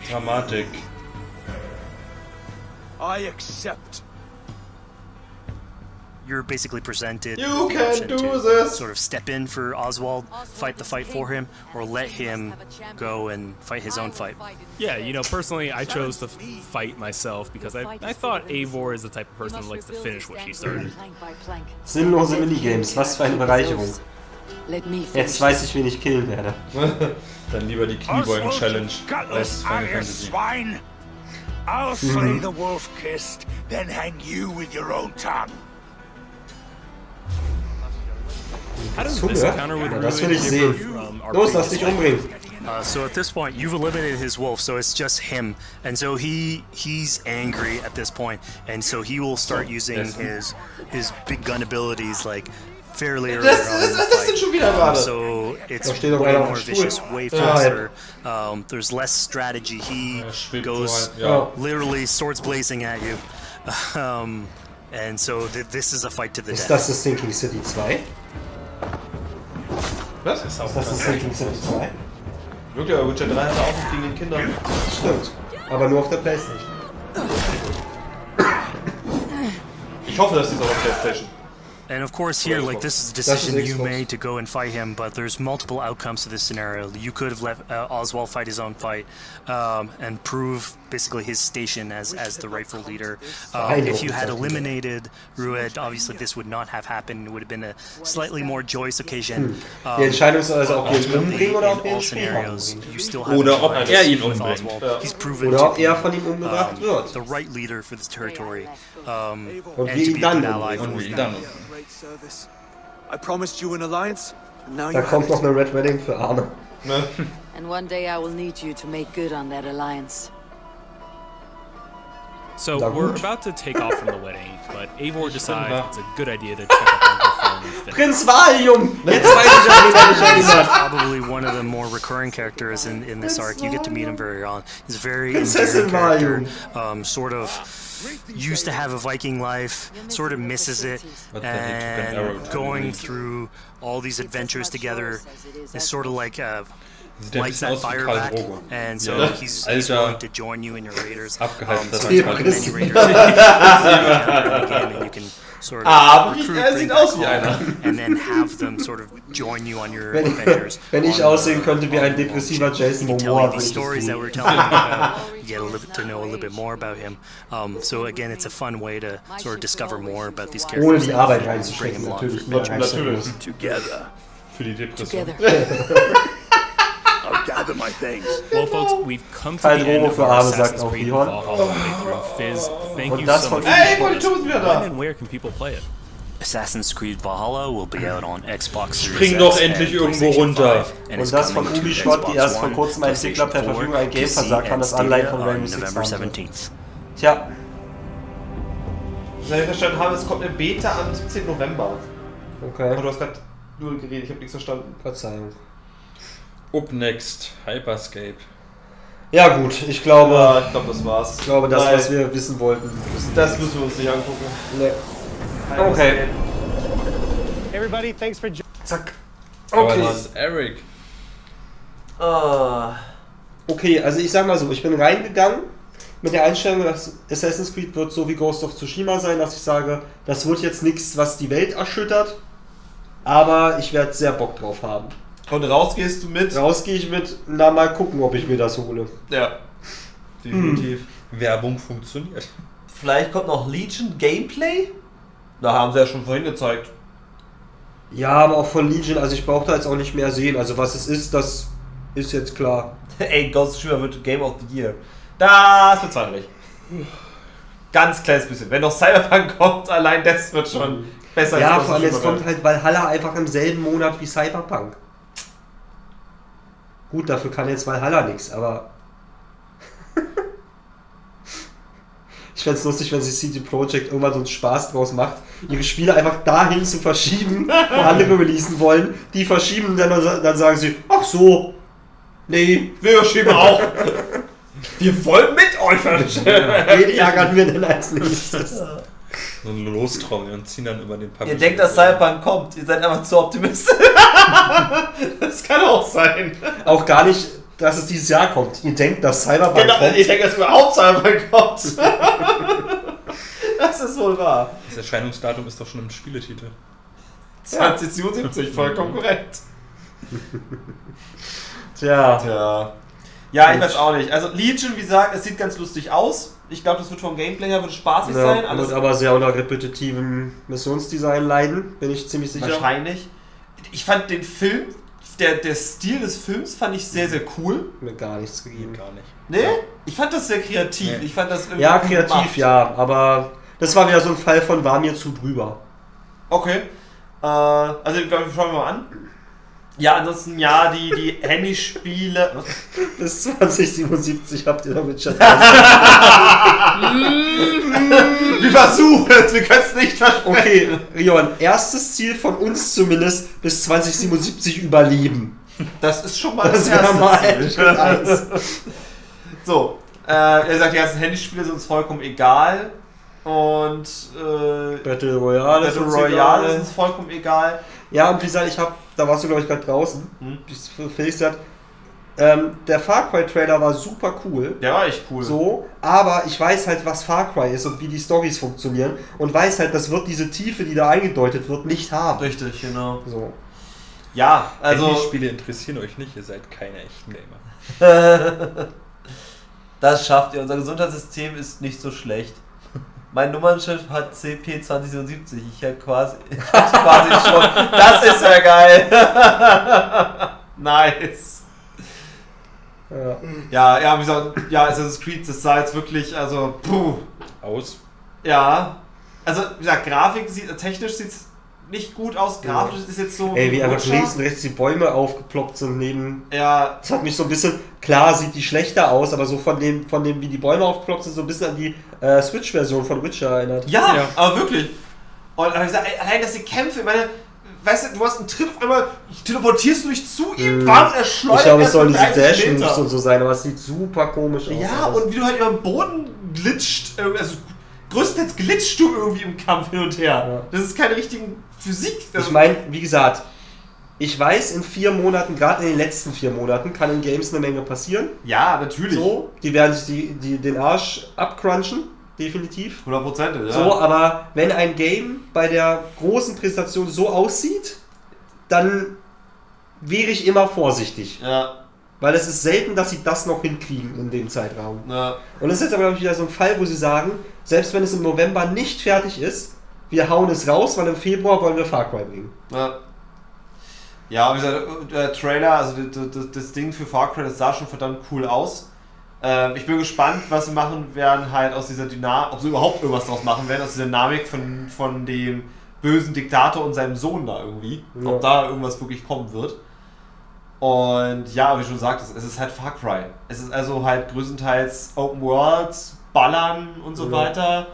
Dramatik? I accept. You're basically presented you the option to sort of step in for Oswald, fight the fight for him, or let him go and fight his own fight. Yeah, you know, personally, I chose to fight myself because I thought Eivor is the type of person who likes to finish what she started. Sinnlose Minigames, was für eine Bereicherung. Jetzt weiß ich, wen ich killen werde. Dann lieber die Kniebeugen-Challenge aus Final Fantasy. I'll slay the wolf-kissed, then hang you with your own tongue. How does this encounter with das will ich sehen. Los, lass dich umbringen. So at this point, you've eliminated his wolf, so it's just him, and so he's angry at this point, and so he will start using his big gun abilities like fairly early on. So it's way more vicious, way faster. There's less strategy. He goes literally swords blazing at you. And so this is a fight to the death. Ist das das Sinking City 2? Was? Ist das das Sinking City 2? Wirklich, aber Witcher 3 hat auch gegen den Kindern. Stimmt. Aber nur auf der Playstation. Ich hoffe, dass die ist auf der Playstation. And of course here, like, this is a decision you made to go and fight him, but there's multiple outcomes to this scenario. You could have let Oswald fight his own fight and prove basically his station as the rightful leader. If you had eliminated Rued, obviously this would not have happened. It would have been a slightly more joyous occasion. Die Entscheidung ist also, ob wir ihn umbringen oder ob wir ihn spielen. Oder ob ihn umbringt. He's proven oder ob von ihm umgebracht wird. The right leader for this territory. Und wie ihn dann umbringen. I promised you an alliance, and now da kommt noch eine Red Wedding für Arne. And one day I will need you to make good on that alliance. So we're about to take off from the wedding, but Eivor decides it's a good idea to check up on her phone. Prinz Valium! Jetzt weiß ich ja, wen ich erinnert. Probably one of the more recurring characters in this arc. You get to meet him very early. He's a very endearing character. Sort of used to have a Viking life, sort of misses it, and going through all these adventures together is sort of like likes that fire back, and so he's willing to join you in your raiders. So many raiders and you can sort of recruit and then have them sort of join you on your adventures. Wenn ich aussehen könnte wie ein depressiver Jason Momoa, the stories that we're telling about, you get to know a little bit more about him. So again, it's a fun way to sort of discover more about these characters. Ohne die Arbeit reinzustecken, natürlich. Together. Für die Depression. I'll gather my things. Well, folks, we've come to the end of our Assassin's Creed Valhalla playthrough. Fizz, thank you so much. When and where can people play it? Assassin's Creed Valhalla will be out on Xbox Series Spring doch endlich irgendwo runter. Und das von Ubisoft, die erst vor kurzem ein Entwickler per Verfügung ein Game versagt haben, das Anleihen von Rainbow Six haben. Tja. Was ich verstanden habe, es kommt eine Beta am 17. November. Okay. Aber du hast gerade nur geredet, ich habe nichts verstanden. Verzeihung. Up next, Hyperscape. Ja gut, ich glaube, das war's. Ich glaube, das, was wir wissen wollten. Das müssen wir uns nicht angucken. Nee. Okay. Everybody, thanks for Zack. Okay. Das ist Eric. Okay, also ich sag mal so, ich bin reingegangen mit der Einstellung, dass Assassin's Creed wird so wie Ghost of Tsushima sein, dass ich sage, das wird jetzt nichts, was die Welt erschüttert, aber ich werde sehr Bock drauf haben. Und rausgehst du mit? Rausgehe ich mit, na mal gucken, ob ich mir das hole. Ja, definitiv. Werbung funktioniert. Vielleicht kommt noch Legion Gameplay? Da haben sie ja schon vorhin gezeigt. Ja, aber auch von Legion, also ich brauche da jetzt auch nicht mehr sehen. Also was es ist, das ist jetzt klar. Ey, Ghost of Tsushima wird Game of the Year. Das bezweifle ich. Ganz kleines bisschen. Wenn noch Cyberpunk kommt, allein das wird schon besser. Ja, vor allem jetzt kommt halt Valhalla einfach im selben Monat wie Cyberpunk. Gut, dafür kann jetzt Valhalla nichts, aber ich fände es lustig, wenn sich CD Projekt irgendwann so einen Spaß draus macht, ihre Spiele einfach dahin zu verschieben, wo andere releasen wollen. Die verschieben, dann sagen sie, ach so, nee, wir schieben auch. Wir wollen mit euch verschieben. Wen ärgern wir denn als nächstes? So ein Lostraum und ziehen dann über den Publisher. Ihr denkt, dass Cyberpunk kommt, ihr seid einfach zu optimistisch. Das kann auch sein. Auch gar nicht, dass es dieses Jahr kommt. Ihr denkt, dass Cyberpunk kommt. Ihr denkt, dass überhaupt Cyberpunk kommt. Das ist wohl wahr. Das Erscheinungsdatum ist doch schon im Spieletitel. 2077, vollkommen korrekt. Tja. Ja, ich weiß auch nicht. Also Legion, wie gesagt, es sieht ganz lustig aus. Ich glaube, das wird vom Gameplay her spaßig sein. Alles wird aber sehr unter repetitivem Missionsdesign leiden, bin ich ziemlich sicher. Wahrscheinlich. Ich fand den Film, der Stil des Films fand ich sehr, sehr cool. Mir gar nichts gegeben. Gar nicht. Nee? Ja. Ich fand das sehr kreativ. Nee. Ich fand das irgendwie ja, kreativ, gemacht. Ja, aber das war wieder so ein Fall von war mir zu drüber. Okay. Also, ich glaube, schauen wir mal an. Ja, ansonsten, ja, die Handyspiele. Bis 2077 habt ihr damit schon. Wir versuchen es, wir können es nicht versprechen. Okay, Rion, erstes Ziel von uns zumindest, bis 2077 überleben. Das ist schon mal das erste Ziel. So, er sagt, die ganzen Handyspiele sind uns vollkommen egal. Und Battle Royale ist uns vollkommen egal. Ja, und wie gesagt, da warst du glaube ich gerade draußen, der Far Cry Trailer war super cool. Der war echt cool. So, aber ich weiß halt, was Far Cry ist und wie die Storys funktionieren und weiß halt, das wird diese Tiefe, die da eingedeutet wird, nicht haben. Richtig, genau. So. Ja, also... Die Spiele interessieren euch nicht, ihr seid keine echten Gamer. Das schafft ihr, unser Gesundheitssystem ist nicht so schlecht. Mein Nummernschild hat CP 2077. Ich hätte quasi schon. Das ist ja geil. Nice. Ja, wie gesagt, ja, Assassin's Creed, das sah jetzt wirklich, also, aus. Ja. Also, wie gesagt, technisch sieht es nicht gut aus. Grafisch ist jetzt so. Ey, wie einfach links und rechts die Bäume aufgeploppt sind neben. Ja. Das hat mich so ein bisschen. Klar sieht die schlechter aus, aber so von dem wie die Bäume aufgeploppt sind, so ein bisschen an die Switch-Version von Witcher erinnert. Ja, aber wirklich. Und ich gesagt, allein, dass die Kämpfe, ich meine, weißt du, du hast einen Tritt auf einmal, teleportierst du dich zu ihm, bam, er schleudert. Ich glaube, es sollen diese Dash-Moves und so sein, aber es sieht super komisch aus. Ja, und wie du halt über den Boden glitscht, also größtenteils glitscht du irgendwie im Kampf hin und her. Ja. Das ist keine richtige Physik. Ich meine, wie gesagt, Ich weiß, in 4 Monaten, gerade in den letzten 4 Monaten, kann in Games eine Menge passieren. Ja, natürlich. So, die werden sich den Arsch abcrunchen, definitiv. 100%, ja. So, aber wenn ein Game bei der großen Präsentation so aussieht, dann wäre ich immer vorsichtig. Ja. Weil es ist selten, dass sie das noch hinkriegen in dem Zeitraum. Ja. Und das ist jetzt aber, glaube ich, wieder so ein Fall, wo sie sagen, selbst wenn es im November nicht fertig ist, wir hauen es raus, weil im Februar wollen wir Far Cry bringen. Ja. Ja, wie gesagt, der Trailer, also das Ding für Far Cry, das sah schon verdammt cool aus. Ich bin gespannt, was sie machen werden, halt aus dieser Dynamik, ob sie überhaupt irgendwas draus machen werden, aus dieser Dynamik von dem bösen Diktator und seinem Sohn da irgendwie. Ja. Ob da irgendwas wirklich kommen wird. Und ja, wie schon gesagt, es ist halt Far Cry. Es ist also halt größtenteils Open Worlds, Ballern und so weiter.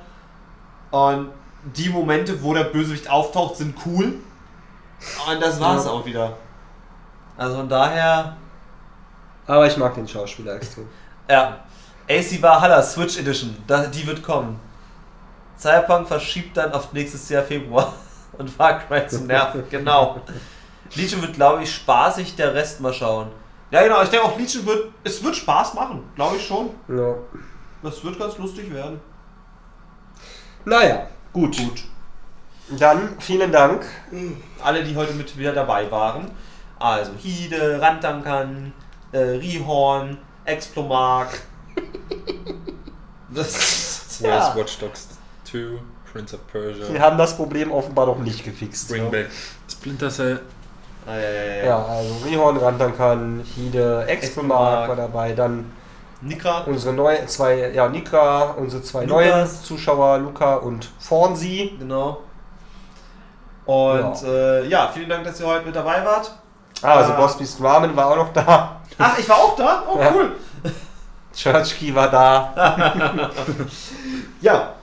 Und die Momente, wo der Bösewicht auftaucht, sind cool. Und das war's auch wieder. Also von daher... Aber ich mag den Schauspieler extrem. Ja. AC Valhalla Switch Edition, die wird kommen. Cyberpunk verschiebt dann auf nächstes Jahr Februar. Und Far Cry zum Nerven, genau. Legion wird, glaube ich, spaßig, der Rest mal schauen. Ja genau, ich denke auch Legion wird Spaß machen, glaube ich schon. Ja. Das wird ganz lustig werden. Naja, gut. Dann vielen Dank. Alle, die heute mit wieder dabei waren. Also Hide, Rantankan, Rihorn, Explomark. Where's Watch Dogs 2, Prince of Persia. Wir haben das Problem offenbar noch nicht gefixt. Bring back Splinter Cell. Ja, also Rihorn, Rantankan, Hide, Explomark war dabei, dann Nikra. Unsere Nikra, unsere 2 neuen Zuschauer, Luca und Fornsi. Genau. Und vielen Dank, dass ihr heute mit dabei wart. Also Bosby's Ramen war auch noch da. Ach, ich war auch da? Oh, cool. Churchkey war da. Ja.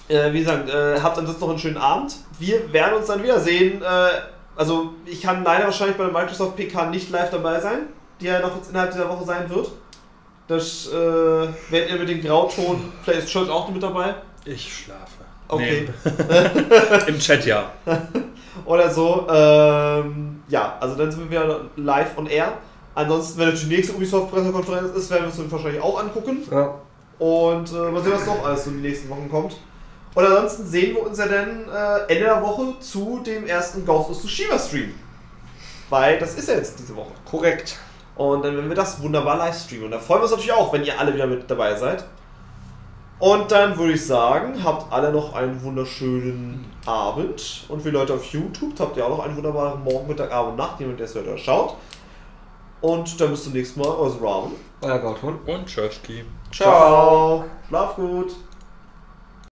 Wie gesagt, habt ansonsten noch einen schönen Abend. Wir werden uns dann wiedersehen. Also ich kann leider wahrscheinlich bei der Microsoft PK nicht live dabei sein, die ja noch jetzt innerhalb dieser Woche sein wird. Das werdet ihr mit dem Grauton, vielleicht ist Church auch mit dabei? Ich schlafe. Okay. Nee. Im Chat ja. Oder so. Ja, also dann sind wir wieder live on air. Ansonsten, wenn natürlich die nächste Ubisoft-Pressekonferenz ist, werden wir uns dann wahrscheinlich auch angucken. Ja. Und mal sehen, was noch alles so in die nächsten Wochen kommt. Und ansonsten sehen wir uns ja dann Ende der Woche zu dem ersten Ghost of Tsushima Stream. Weil das ist ja jetzt diese Woche. Korrekt. Und dann werden wir das wunderbar live streamen. Und da freuen wir uns natürlich auch, wenn ihr alle wieder mit dabei seid. Und dann würde ich sagen, habt alle noch einen wunderschönen Abend. Und für Leute auf YouTube habt ihr auch noch einen wunderbaren Morgen, Mittag, Abend, Nacht, jemand, der es heute schaut. Und dann bis zum nächsten Mal, euer Ramen. Euer Gauton. Und Churchkey. Ciao. Schlaf gut.